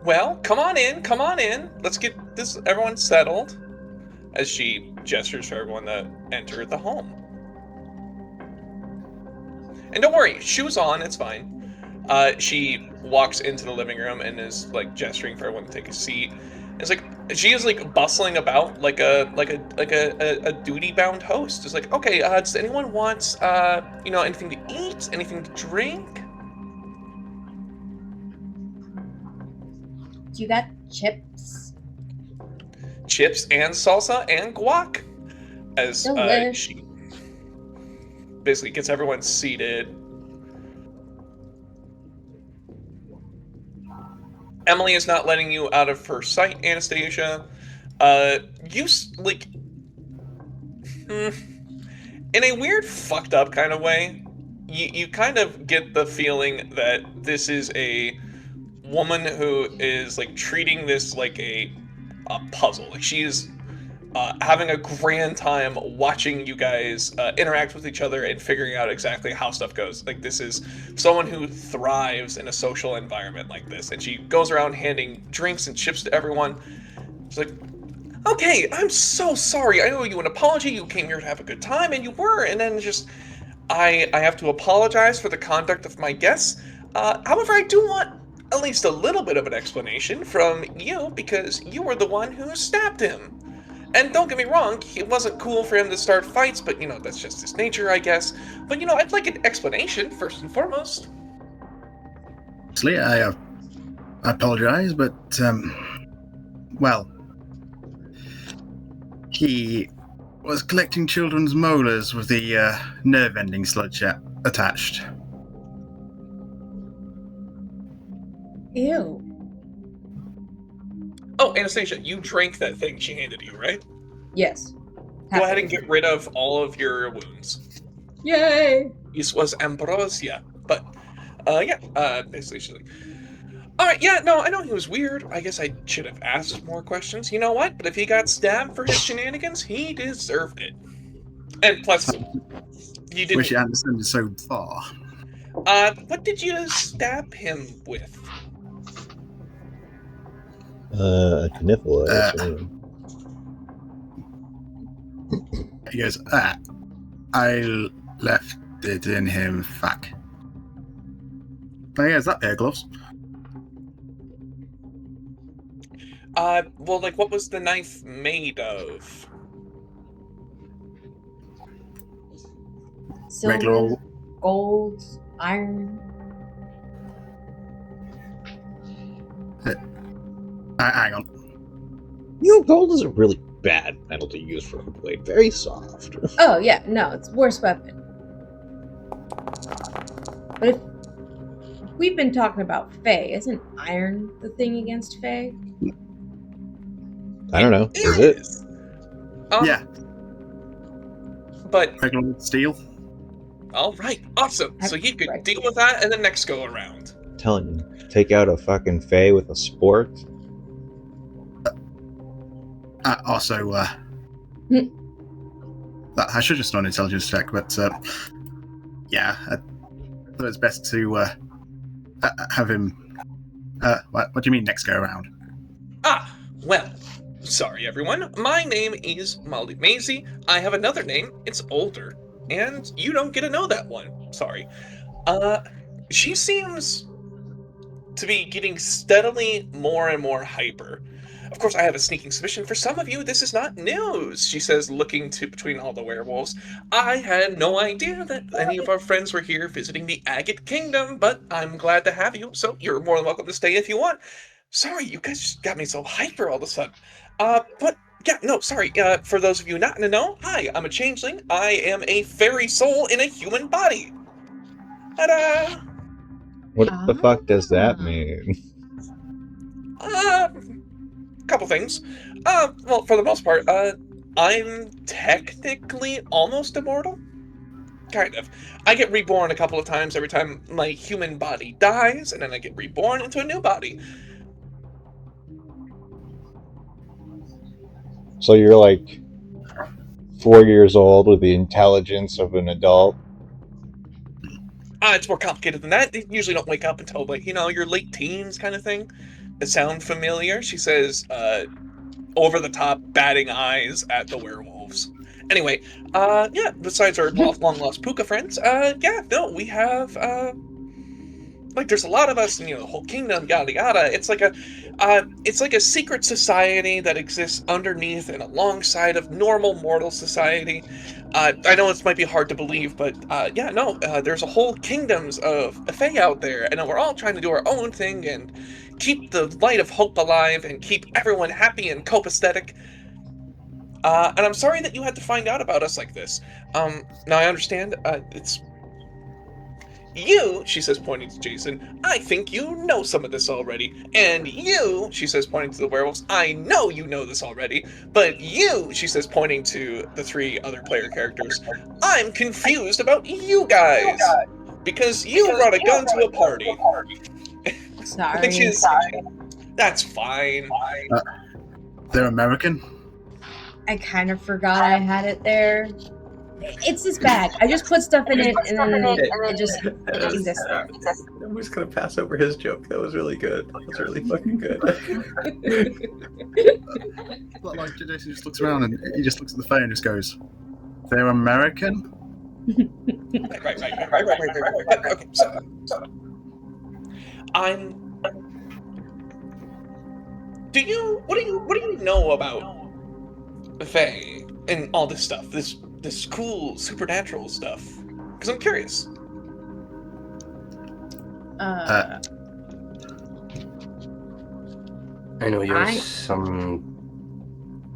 Well, come on in. Let's get everyone settled. As she gestures for everyone to enter the home. And don't worry, shoes on, it's fine. She walks into the living room and is gesturing for everyone to take a seat. It's she is bustling about like a duty-bound host. It's okay, does anyone want anything to eat, anything to drink? You got chips? Chips and salsa and guac. As Delish. she basically gets everyone seated. Emily is not letting you out of her sight, Anastasia. In a weird, fucked up kind of way, you kind of get the feeling that this is a woman who is treating this like a puzzle. She is having a grand time watching you guys interact with each other and figuring out exactly how stuff goes. Like, this is someone who thrives in a social environment like this, and she goes around handing drinks and chips to everyone. She's like, okay, I'm so sorry. I owe you an apology. You came here to have a good time, and you were, and then just, I have to apologize for the conduct of my guests. However, I do want at least a little bit of an explanation from you, because you were the one who stabbed him. And don't get me wrong, it wasn't cool for him to start fights, but, that's just his nature, I guess. But, I'd like an explanation, first and foremost. Actually, I apologize, but, well, he was collecting children's molars with the nerve-ending sludge attached. Ew. Oh, Anastasia, you drank that thing she handed you, right? Yes. Go ahead and get rid of all of your wounds. Yay! This was ambrosia. But, basically she's like, alright, yeah, no, I know he was weird. I guess I should have asked more questions. You know what? But if he got stabbed for his shenanigans, he deserved it. And plus, you didn't... Wish you hadn't sent it so far. What did you stab him with? A kniffle, I assume. He goes, I left it in him, fuck. Oh yeah, is that pair of gloves? Well, like, what was the knife made of? Silver, Regular- gold, iron. Hang on. Gold is a really bad metal to use for a blade. Very soft. Oh yeah, no, it's worst weapon. But if we've been talking about Fae, isn't iron the thing against Fae? I don't know. Is it? Yeah, But, regular steel. alright, awesome. So you could Right. deal with that in the next go around. I'm telling you, take out a fucking Fae with a sport. Also, that I should just done an intelligence check, but yeah, I thought it's best to have him. What do you mean next go around? Well, sorry everyone. My name is Molly Maisie. I have another name. It's older. And you don't get to know that one. Sorry. She seems to be getting steadily more and more hyper. Of course, I have a sneaking suspicion for some of you this is not news, she says, looking between all the werewolves. I had no idea that any of our friends were here visiting the Agate Kingdom, but I'm glad to have you, so you're more than welcome to stay if you want. Sorry, you guys just got me so hyper all of a sudden. But yeah, no, sorry. For those of you not in the know, hi, I'm a changeling. I am a fairy soul in a human body. Ta-da! What the fuck does that mean? Couple things. Well, for the most part, I'm technically almost immortal. Kind of. I get reborn a couple of times every time my human body dies, and then I get reborn into a new body. So you're like 4 years old with the intelligence of an adult? It's more complicated than that. They usually don't wake up until, like, your late teens kind of thing. Does sound familiar? She says, over the top, batting eyes at the werewolves. Anyway, yeah, besides our long lost Puka friends, we have, there's a lot of us in, the whole kingdom, yada yada. It's like a secret society that exists underneath and alongside of normal mortal society. I know this might be hard to believe, but, there's a whole kingdoms of Fae out there, and we're all trying to do our own thing and keep the light of hope alive and keep everyone happy and copacetic. And I'm sorry that you had to find out about us like this. Now I understand, it's... You, she says, pointing to Jason, I think you know some of this already. And you, she says, pointing to the werewolves, I know you know this already. But you, she says, pointing to the 3 other player characters, I'm confused about you guys. Because you brought a gun to a party. Sorry. That's fine. They're American. I kind of forgot I had it there. It's this bag. I just put stuff in it, and then it just exists there. I'm just gonna pass over his joke. That was really good. That was really fucking good. But like Jason just looks around and he just looks at the phone and just goes, "They're American." Right. Okay, so what do you know about Faye and all this stuff? This cool supernatural stuff? Because I'm curious. I know you're I-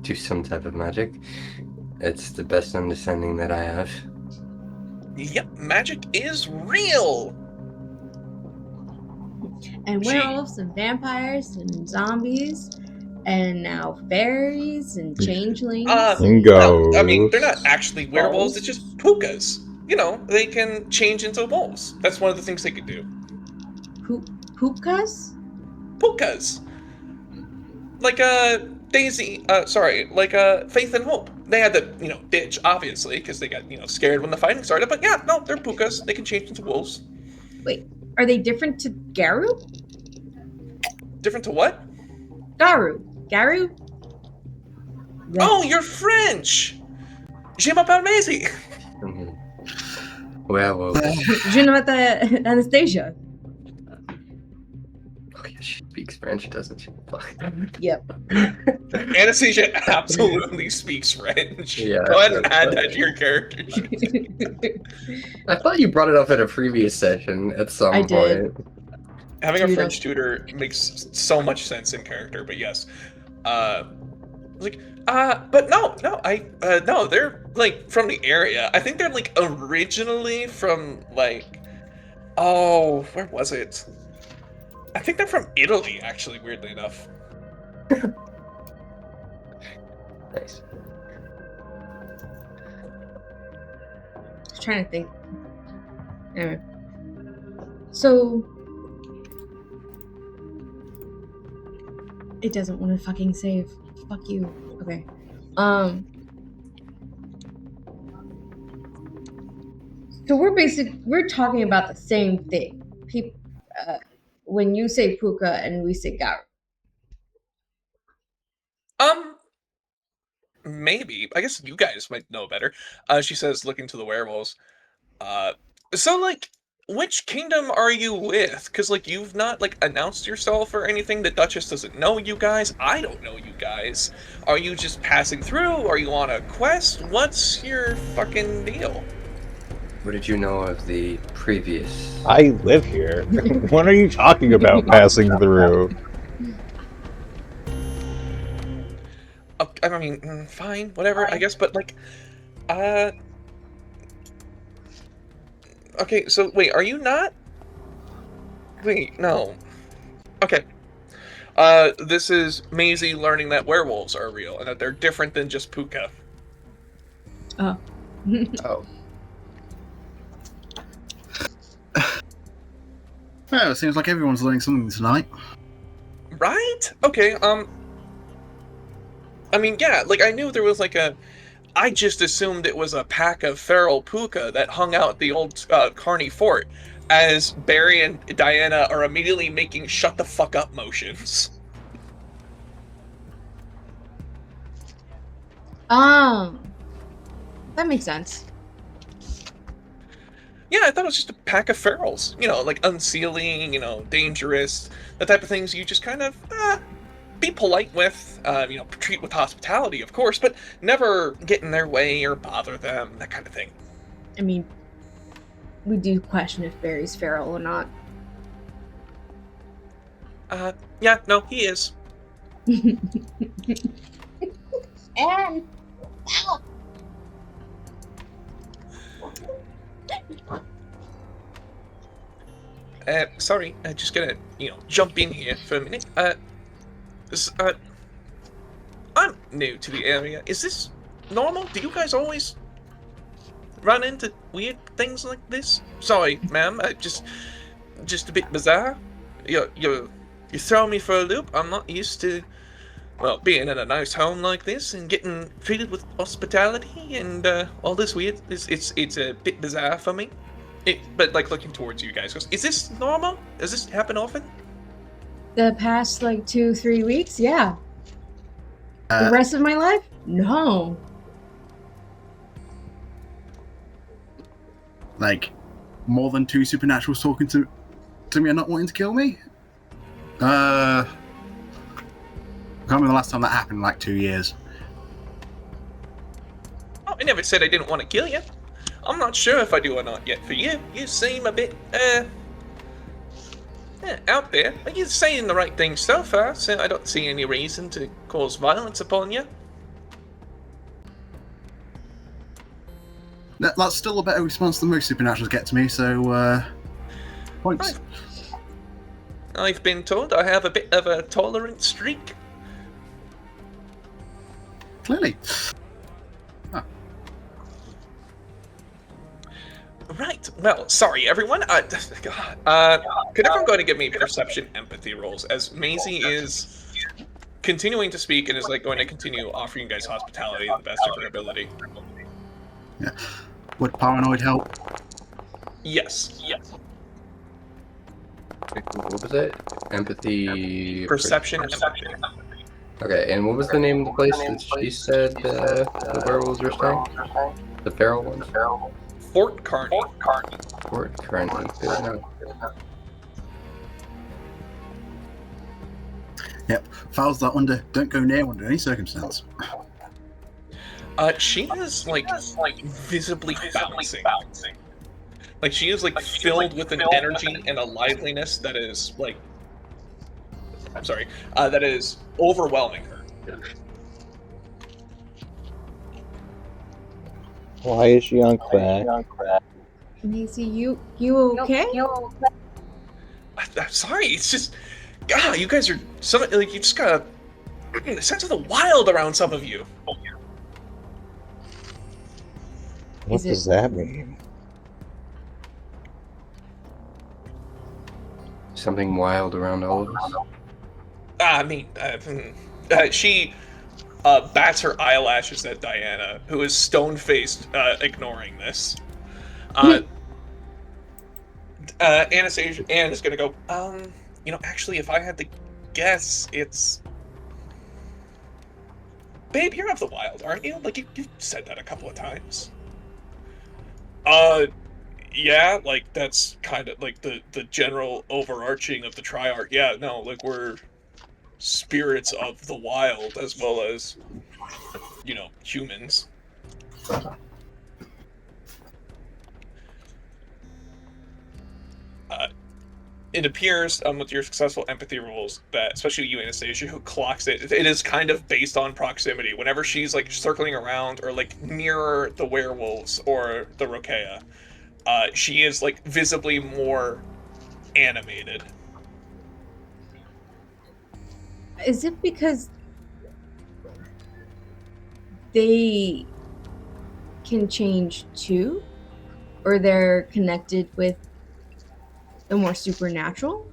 do some type of magic. It's the best understanding that I have. Yep, magic is real. And Gee. werewolves and vampires and zombies, and now fairies and changelings. Bingo. I mean, they're not actually werewolves. It's just pukas. You know, they can change into wolves. That's one of the things they could do. Pukas? Pukas. Like Daisy. Like Faith and Hope. They had to, ditch obviously because they got, scared when the fighting started. But yeah, no, they're pukas. They can change into wolves. Wait, are they different to Garu? Different to what? Garu. Oh, you're French. Je m'appelle Maisie. Werewolf. Je m'appelle Anastasia. Oh yeah, she speaks French, doesn't she? Fuck. Yep. Anastasia absolutely speaks French. Yeah, Go ahead and that's add right. that to your character. I thought you brought it up in a previous session at some I point. did. Having a Tutor. French tutor makes so much sense in character, but yes. But no, they're like from the area. I think they're like originally from where was it? I think they're from Italy, actually, weirdly enough. Nice. I was trying to think. Anyway. So it doesn't want to fucking save. Fuck you. Okay. So we're talking about the same thing. People, when you say puka and we say garu. Maybe. I guess you guys might know better. She says, looking to the werewolves. Which kingdom are you with? Because, you've not, announced yourself or anything. The Duchess doesn't know you guys. I don't know you guys. Are you just passing through? Are you on a quest? What's your fucking deal? What did you know of the previous? I live here. What are you talking about passing through? I mean, fine, whatever, I guess, but, okay, so, wait, are you not? Wait, no. Okay. This is Maisie learning that werewolves are real, and that they're different than just puka. Oh. Oh, Well, it seems like everyone's learning something tonight. Right? Okay, I mean, yeah, I knew there was, I just assumed it was a pack of feral puka that hung out at the old Carney Fort, as Barry and Diana are immediately making shut the fuck up motions. That makes sense. Yeah, I thought it was just a pack of ferals. Unsealing, dangerous, the type of things you just kind of, be polite with, treat with hospitality, of course, but never get in their way or bother them, that kind of thing. I mean, we do question if Barry's feral or not. Yeah, no, he is. And Sorry, just gonna, jump in here for a minute. I'm new to the area. Is this normal? Do you guys always run into weird things like this? Sorry, ma'am. Just a bit bizarre. You throw me for a loop. I'm not used to well, being in a nice home like this and getting treated with hospitality and all this weird, it's a bit bizarre for me. But like looking towards you guys, goes, is this normal? Does this happen often? The past like 2-3 weeks, yeah. The Uh, rest of my life, no. like, more than 2 supernaturals talking to me and not wanting to kill me? I can't remember the last time that happened in like 2 years. Oh, I never said I didn't want to kill you. I'm not sure if I do or not yet. For you, you seem a bit out there. But you're saying the right things so far, so I don't see any reason to cause violence upon you. That's still a better response than most supernaturals get to me, so, points. Right. I've been told I have a bit of a tolerant streak. Clearly. Right. Well, sorry, everyone. Could everyone go to give me perception empathy rolls, as Maisie is continuing to speak and is like going to continue offering you guys hospitality to the best of her ability. Yeah. Would paranoid help? Yes. What was it? Empathy. Perception empathy. Okay, and what was the name of the place that she said the werewolves were staying? The feral ones? Fort Kearney. Fort Kearney. Good enough. Yep. Fouls that under don't go near under any circumstance. She is like visibly bouncing. Like she is like filled with an energy and a liveliness that is like, I'm sorry, that is overwhelming her. Why is she on crack? Maisie, you okay? I'm sorry, it's just, God, you guys are like you just got a sense of the wild around some of you. What Is it- does that mean? Something wild around all of us. I mean, she bats her eyelashes at Diana, who is stone-faced, ignoring this. Anastasia, Anne is gonna go, actually, if I had to guess, it's... Babe, you're of the wild, aren't you? Like, you've said that a couple of times. Yeah, like, that's kind of, like, the general overarching of the Triarch. Yeah, no, like, we're spirits of the wild, as well as, humans. It appears, with your successful empathy rolls, that, especially you, Anastasia, who clocks it, it is kind of based on proximity. Whenever she's, like, circling around, or, like, nearer the werewolves, or the Rokea, she is, like, visibly more animated. Is it because they can change too? Or they're connected with the more supernatural?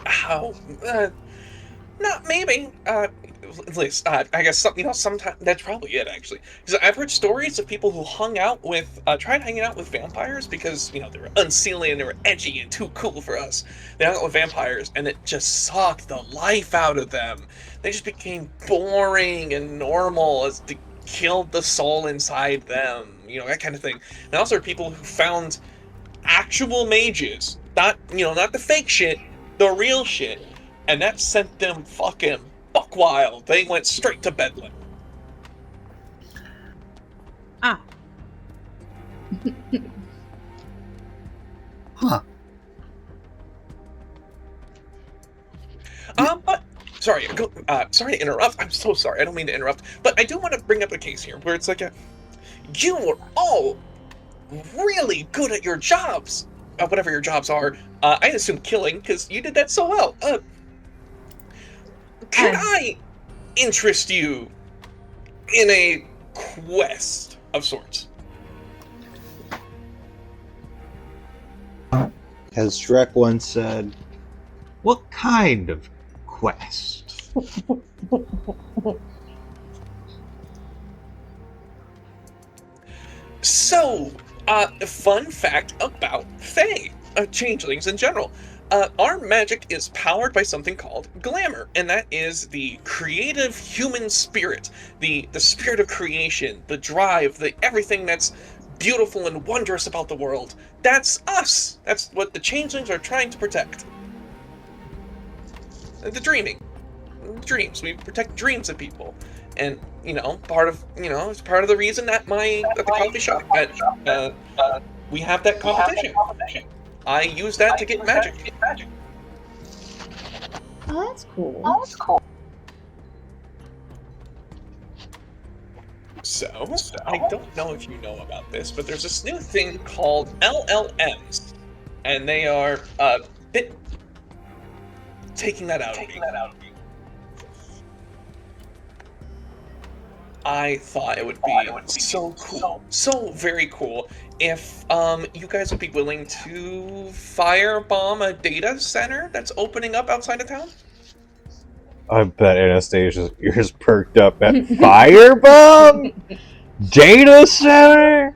How? Not maybe. At least, I guess sometimes that's probably it actually. Because I've heard stories of people who hung out with, tried hanging out with vampires because they were unseelie and they were edgy and too cool for us. They hung out with vampires and it just sucked the life out of them. They just became boring and normal as they killed the soul inside them. That kind of thing. And I also heard people who found actual mages, not the fake shit, the real shit, and that sent them fucking buck wild. They went straight to Bedlam. Ah. Huh. But sorry, sorry to interrupt. I'm so sorry. I don't mean to interrupt, but I do want to bring up a case here where it's like you were all really good at your jobs, whatever your jobs are. I assume killing, because you did that so well. Can I interest you in a quest of sorts? As Shrek once said, what kind of quest. So, fun fact about Fae, changelings in general. Our magic is powered by something called glamour, and that is the creative human spirit, the spirit of creation, the drive, the everything that's beautiful and wondrous about the world. That's us. That's what the changelings are trying to protect. The dreaming, dreams. We protect dreams of people, and it's part of the reason at the coffee shop we have that competition. I use that to get magic. Oh, that's cool. So, I don't know if you know about this, but there's this new thing called LLMs, and they are bit taking that out of me. I thought it would be so cool, so very cool, if you guys would be willing to firebomb a data center that's opening up outside of town. I bet Anastasia's ears perked up at Firebomb Data Center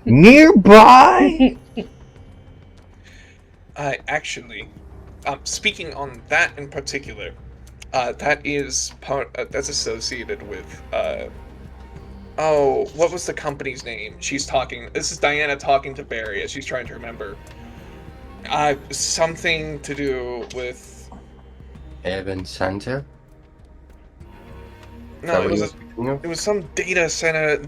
nearby. Actually, speaking on that in particular, that is that's associated with what was the company's name? This is Diana talking to Barry as she's trying to remember. Something to do with... Evan Center? No, it was some data center.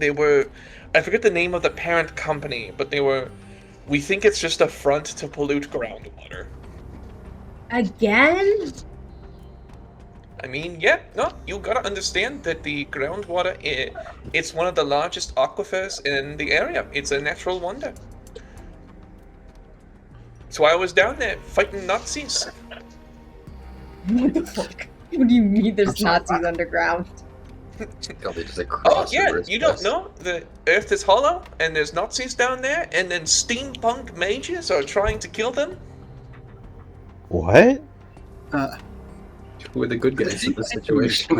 I forget the name of the parent company, but we think it's just a front to pollute groundwater. Again? I mean, yeah, no, you gotta understand that the groundwater, it's one of the largest aquifers in the area. It's a natural wonder. That's why I was down there fighting Nazis. What the fuck? What do you mean there's Nazis underground? Oh yeah, you don't know? The Earth is hollow, and there's Nazis down there, and then steampunk mages are trying to kill them? What? Who are the good guys in the situation?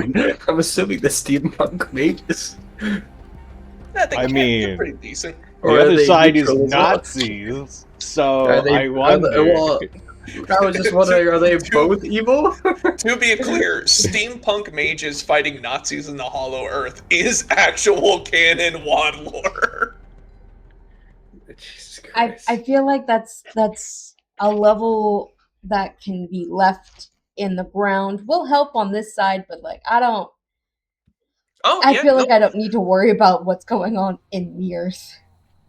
I'm assuming the steampunk mages. Yeah, I mean, they're pretty decent. The Or are other they side is neutral as well? Nazis, so Are they- I are wonder. they- well, I was just wondering, are they both evil? To be clear, steampunk mages fighting Nazis in the Hollow Earth is actual canon WoD lore. Jesus I Christ. feel like that's a level that can be left in the ground. Will help on this side, but like I feel like I don't need to worry about what's going on in the earth.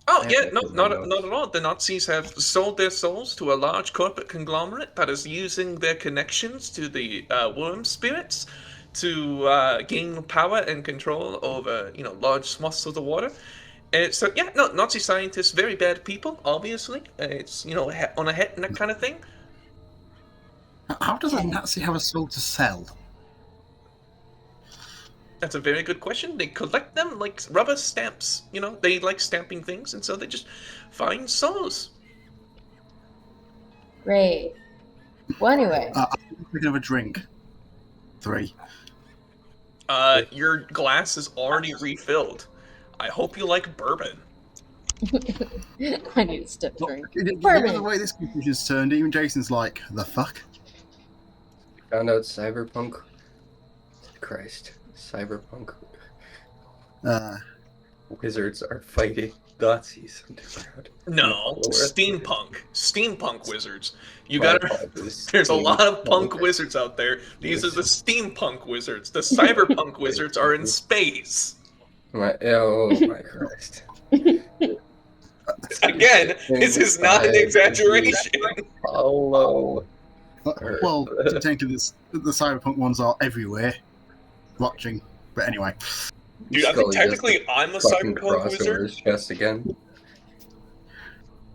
Oh Yeah, yeah, no, that's not what at all. The Nazis have sold their souls to a large corporate conglomerate that is using their connections to the worm spirits to gain power and control over, large swaths of the water. So yeah, no, Nazi scientists, very bad people, obviously. It's on a head and that kind of thing. How does a Nazi have a soul to sell? That's a very good question. They collect them like rubber stamps. They like stamping things, and so they just find souls. Great. Well, anyway. I'm thinking of a drink. 3. Your glass is already refilled. I hope you like bourbon. I need a stiff drink. Given the way this confusion's turned, even Jason's like, the fuck? Found out cyberpunk. Christ. Cyberpunk. Wizards are fighting Nazis underground. No, steampunk wizards. You My gotta. apologies. There's a lot of punk Steampunk. wizards out there. These are the steampunk wizards. The cyberpunk wizards are in space. Oh my Christ. Again, this is not an exaggeration. Hello. Well, technically, the cyberpunk ones are everywhere. Watching. But anyway. Dude, I think technically I'm a Fucking cyberpunk cross over wizard. his chest again.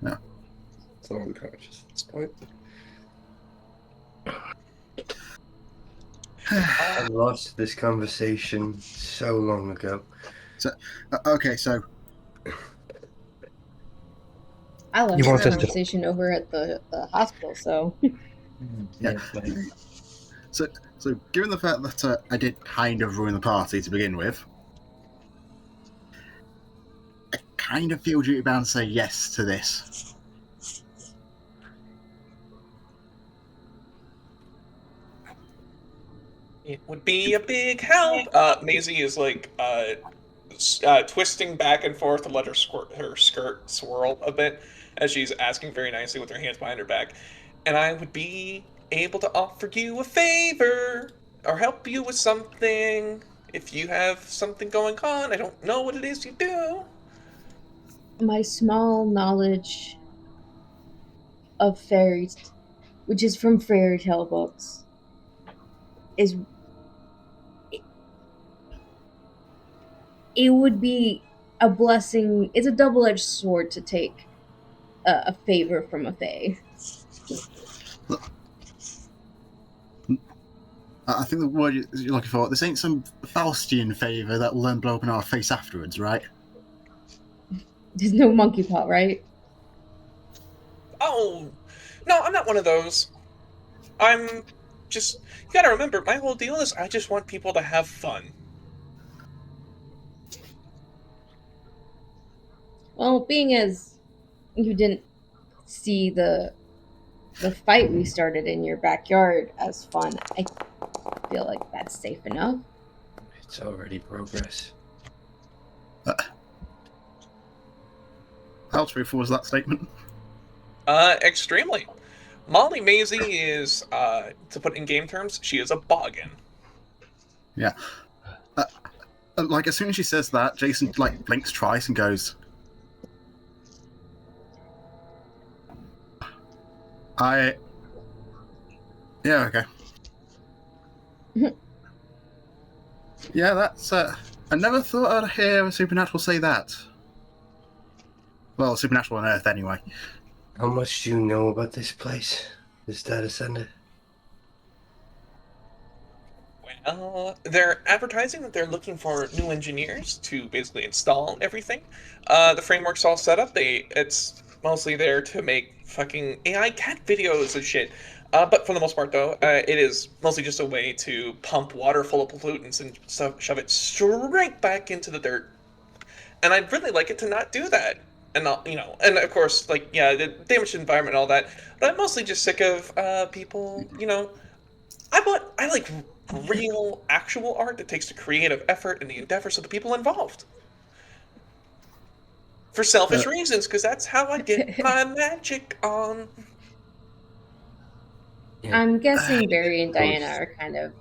No. It's unconscious at this point. I lost this conversation so long ago. Okay, so I left You the want us to- conversation over at the hospital, so So, given the fact that I did kind of ruin the party to begin with, I kind of feel duty bound to say yes to this. It would be a big help. Maisie is like twisting back and forth to let her skirt swirl a bit as she's asking very nicely with her hands behind her back. And I would be able to offer you a favor or help you with something if you have something going on. I don't know what it is you do. My small knowledge of fairies, which is from fairy tale books, is it would be a blessing. It's a double-edged sword to take a favor from a fae. I think the word you're looking for, this ain't some Faustian favour that will then blow up in our face afterwards, right? There's no monkey paw, right? Oh, no, I'm not one of those. I'm just, you gotta remember, my whole deal is I just want people to have fun. Well, being as you didn't see the fight we started in your backyard as fun, I feel like that's safe enough. It's already progress. How truthful was that statement? Extremely. Molly Maisie is, to put in game terms, she is a boggin. Yeah. Like, as soon as she says that, Jason, like, blinks twice and goes, Yeah, okay. Yeah, that's, I never thought I'd hear a supernatural say that. Well, supernatural on Earth, anyway. How much do you know about this place? This data center? Well, they're advertising that they're looking for new engineers to basically install everything. The framework's all set up. It's mostly there to make fucking AI cat videos and shit. But for the most part, though, it is mostly just a way to pump water full of pollutants and shove it straight back into the dirt. And I'd really like it to not do that. And not, and of course, like, yeah, the damaged environment and all that. But I'm mostly just sick of people, I like real, actual art that takes the creative effort and the endeavors of the people involved. For selfish reasons, because that's how I get my magic on. Yeah. I'm guessing Barry and Diana are kind of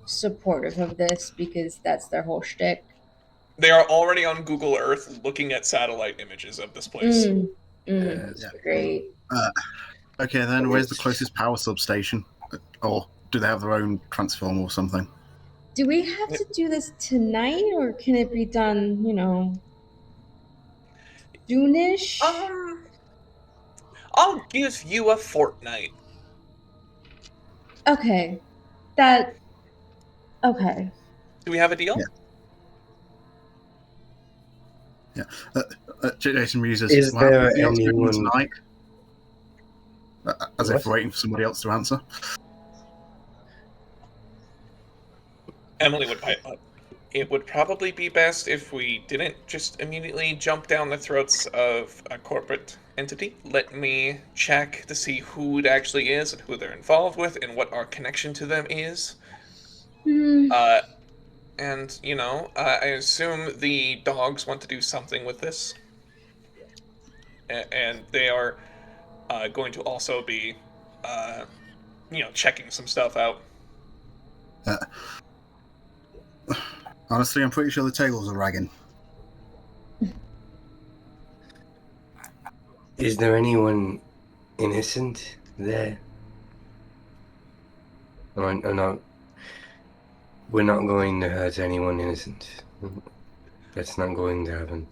supportive of this because that's their whole shtick. They are already on Google Earth looking at satellite images of this place. That's great. Okay, then where's the closest power substation? Or do they have their own transformer or something? Do we have to do this tonight, or can it be done, soonish? I'll give you a fortnight. Okay. Okay. Do we have a deal? Yeah. Jason Muses. Is there anyone tonight? As if waiting for somebody else to answer. Emily would pipe up. It would probably be best if we didn't just immediately jump down the throats of a corporate entity. Let me check to see who it actually is and who they're involved with and what our connection to them is. And, I assume the dogs want to do something with this. And they are going to also be, checking some stuff out. Honestly, I'm pretty sure the tables are ragging. Is there anyone innocent there? Or not? We're not going to hurt anyone innocent. That's not going to happen.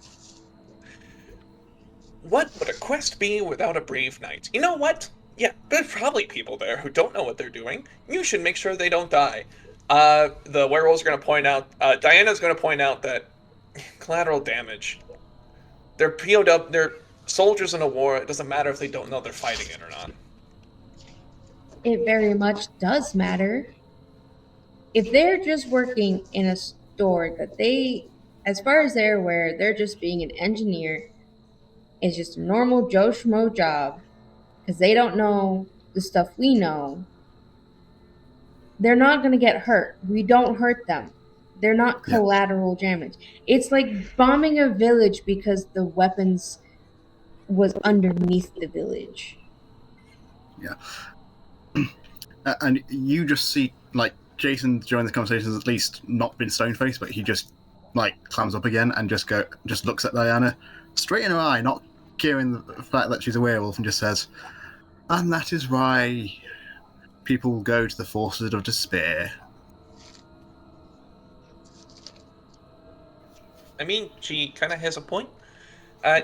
What would a quest be without a brave knight? You know what? Yeah, there's probably people there who don't know what they're doing. You should make sure they don't die. The werewolves are going to point out, Diana's going to point out that collateral damage. They're POW, they're soldiers in a war. It doesn't matter if they don't know they're fighting it or not. It very much does matter. if they're just working in a store that they, as far as they're aware, they're just being an engineer, it's just a normal Joe Schmo job because they don't know the stuff we know, they're not going to get hurt. We don't hurt them. They're not Yeah. collateral damage. It's like bombing a village because the weapons was underneath the village. And you just see, like, Jason during the conversation has at least not been stone faced, but he just like clams up again and just looks at Diana straight in her eye, not caring the fact that she's a werewolf, and just says, "And that is why people go to the forces of despair." I mean, she kind of has a point.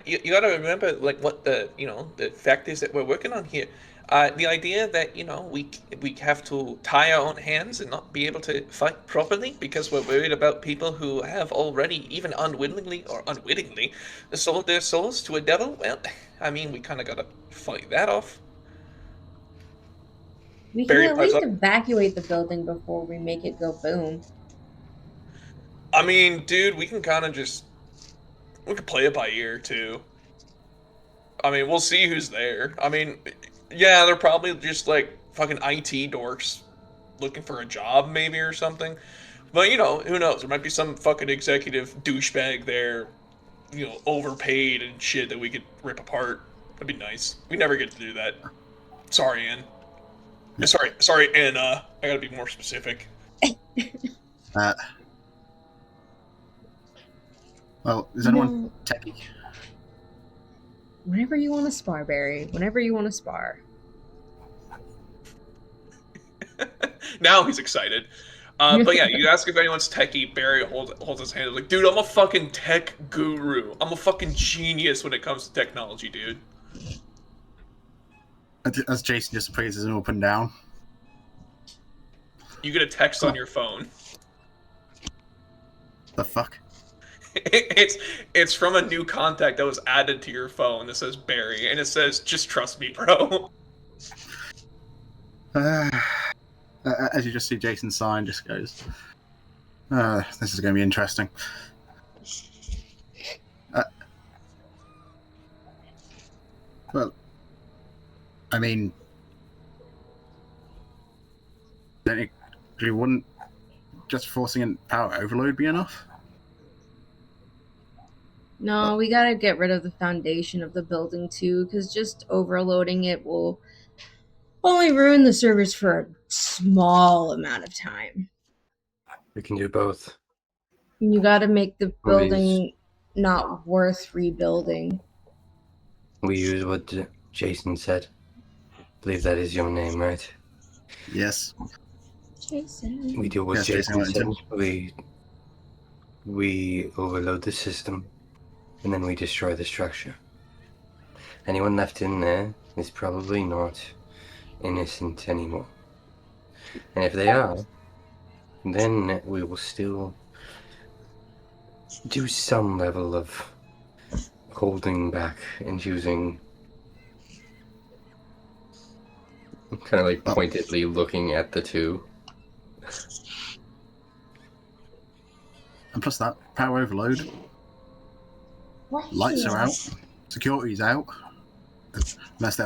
You got to remember, like, what the fact is that we're working on here. The idea that we have to tie our own hands and not be able to fight properly because we're worried about people who have already, even unwillingly or unwittingly, sold their souls to a devil. Well, I mean, we kind of got to fight that off. We can Barry at pipes least up. evacuate the building before we make it go boom. I mean, dude, we can kind of we can play it by ear too. I mean, we'll see who's there. I mean, yeah, they're probably just like fucking IT dorks looking for a job maybe or something. But who knows? There might be some fucking executive douchebag there, overpaid and shit that we could rip apart. That'd be nice. We never get to do that. Sorry, Ann. Sorry, Anna. I gotta be more specific. Well, is anyone techie? Whenever you want to spar, Barry. Whenever you want to spar. Now he's excited. But yeah, you ask if anyone's techie, Barry holds his hand like, dude, I'm a fucking tech guru. I'm a fucking genius when it comes to technology, dude. As Jason just praises him up and down. You get a text on your phone. The fuck? It's from a new contact that was added to your phone that says Barry, and it says, just trust me, bro. As you just see Jason's sign just goes, this is going to be interesting. Well, I mean, technically wouldn't just forcing a power overload be enough? No, we gotta get rid of the foundation of the building too, because just overloading it will only ruin the servers for a small amount of time. We can do both. You gotta make the Please. building not worth rebuilding. We use what Jason said. I believe that is your name, right? Yes. Jason. We do what Yes, Jason Jason said. Wellington. We overload the system, and then we destroy the structure. Anyone left in there is probably not innocent anymore. And if they are, then we will still do some level of holding back and using, kind of like pointedly looking at the two. And plus that, power overload. Lights are out. Security's out. Unless they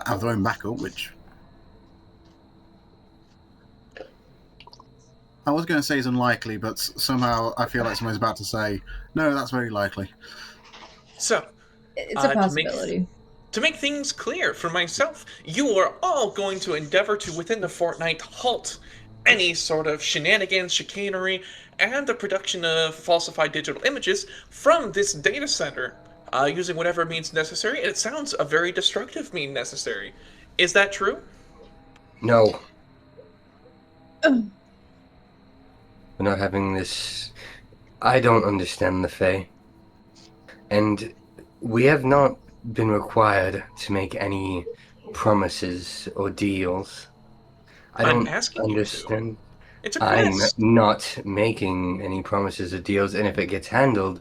have their own backup, which I was going to say is unlikely, but somehow I feel like someone's about to say, no, that's very likely. So, It's a possibility. to make things clear for myself, you are all going to endeavor to, within the fortnight, halt any sort of shenanigans, chicanery, and the production of falsified digital images from this data center, using whatever means necessary. And it sounds a very destructive mean necessary. Is that true? No. We're not having this. I don't understand the Fae. And we have not been required to make any promises or deals. I I'm don't asking you to. understand. It's a I'm quest. not making any promises or deals, and if it gets handled,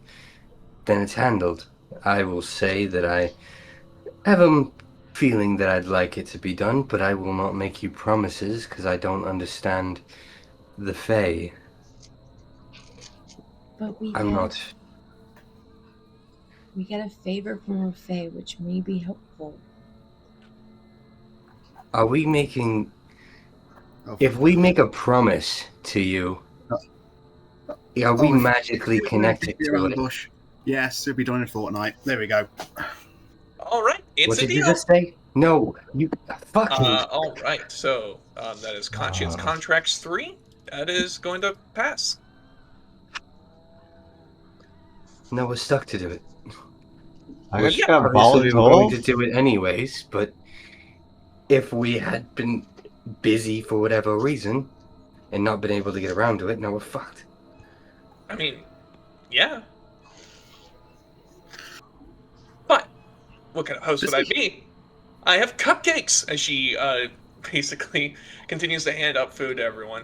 then it's handled. I will say that I have a feeling that I'd like it to be done, but I will not make you promises because I don't understand the Fae. But we I'm get, not. we get a favor from a fae, which may be helpful. Are we making? Oh, If we make a promise to you, are we magically if connected be to around the it? bush. Yes, it'll be done in a fortnight. There we go. All right, it's What a did you deal. just say? No, you fucking. All right, so that is Conscience Contracts 3. That is going to pass. No, we're stuck to do it. I Yeah, got Obviously, we were going to volatile. do it anyways, but if we had been busy for whatever reason and not been able to get around to it, now we're fucked. I mean, yeah. But what kind of host would I be? I have cupcakes, as she basically continues to hand out food to everyone.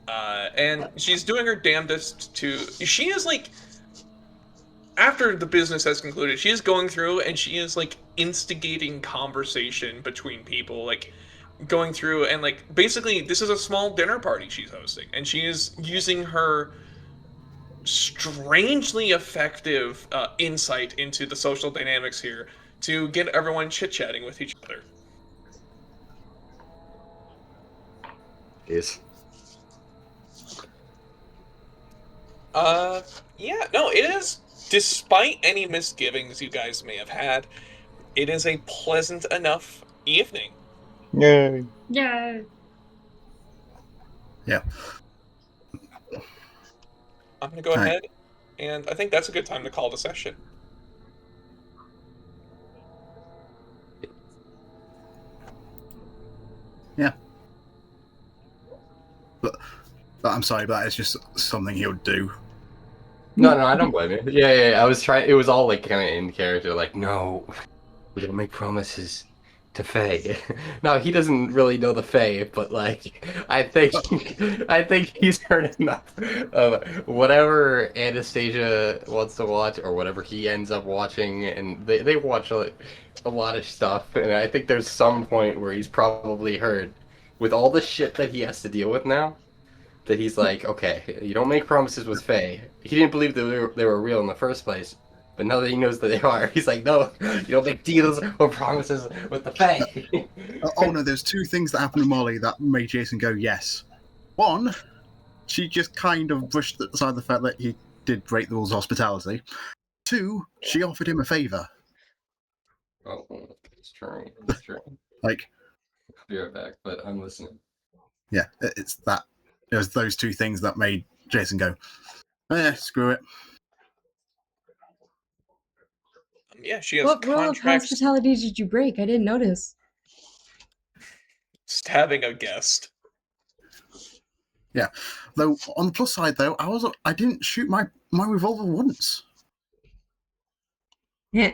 And she's doing her damnedest to. She is like. After the business has concluded, she is going through and she is like instigating conversation between people, like going through and like basically this is a small dinner party she's hosting, and she is using her strangely effective insight into the social dynamics here to get everyone chit-chatting with each other. Yes. Yeah, no, it is. Despite any misgivings you guys may have had, it is a pleasant enough evening. Yay. Yeah. Yeah. I'm going to go All right. ahead, and I think that's a good time to call the session. Yeah. But I'm sorry, but it's just something he would do. No, I don't blame you. Yeah. I was trying. It was all like kind of in character. Like, no, we don't make promises to Faye. No, he doesn't really know the Faye, but like, I think he's heard enough of whatever Anastasia wants to watch or whatever he ends up watching, and they watch a lot of stuff. And I think there's some point where he's probably heard, with all the shit that he has to deal with now, that he's like, okay, you don't make promises with Faye. He didn't believe that they were real in the first place, but now that he knows that they are, he's like, no, you don't make deals or promises with the Faye. Oh no, there's two things that happened to Molly that made Jason go yes. One, she just kind of brushed aside the fact that he did break the rules of hospitality. Two, she offered him a favor. Oh, it's true. It's true. Like, I'll be right back, but I'm listening. yeah, it's that. It was those two things that made Jason go, screw it. Yeah, she has What rule of contracts hospitality did you break? I didn't notice. stabbing a guest. Yeah. Though on the plus side, though, I didn't shoot my revolver once. Yeah.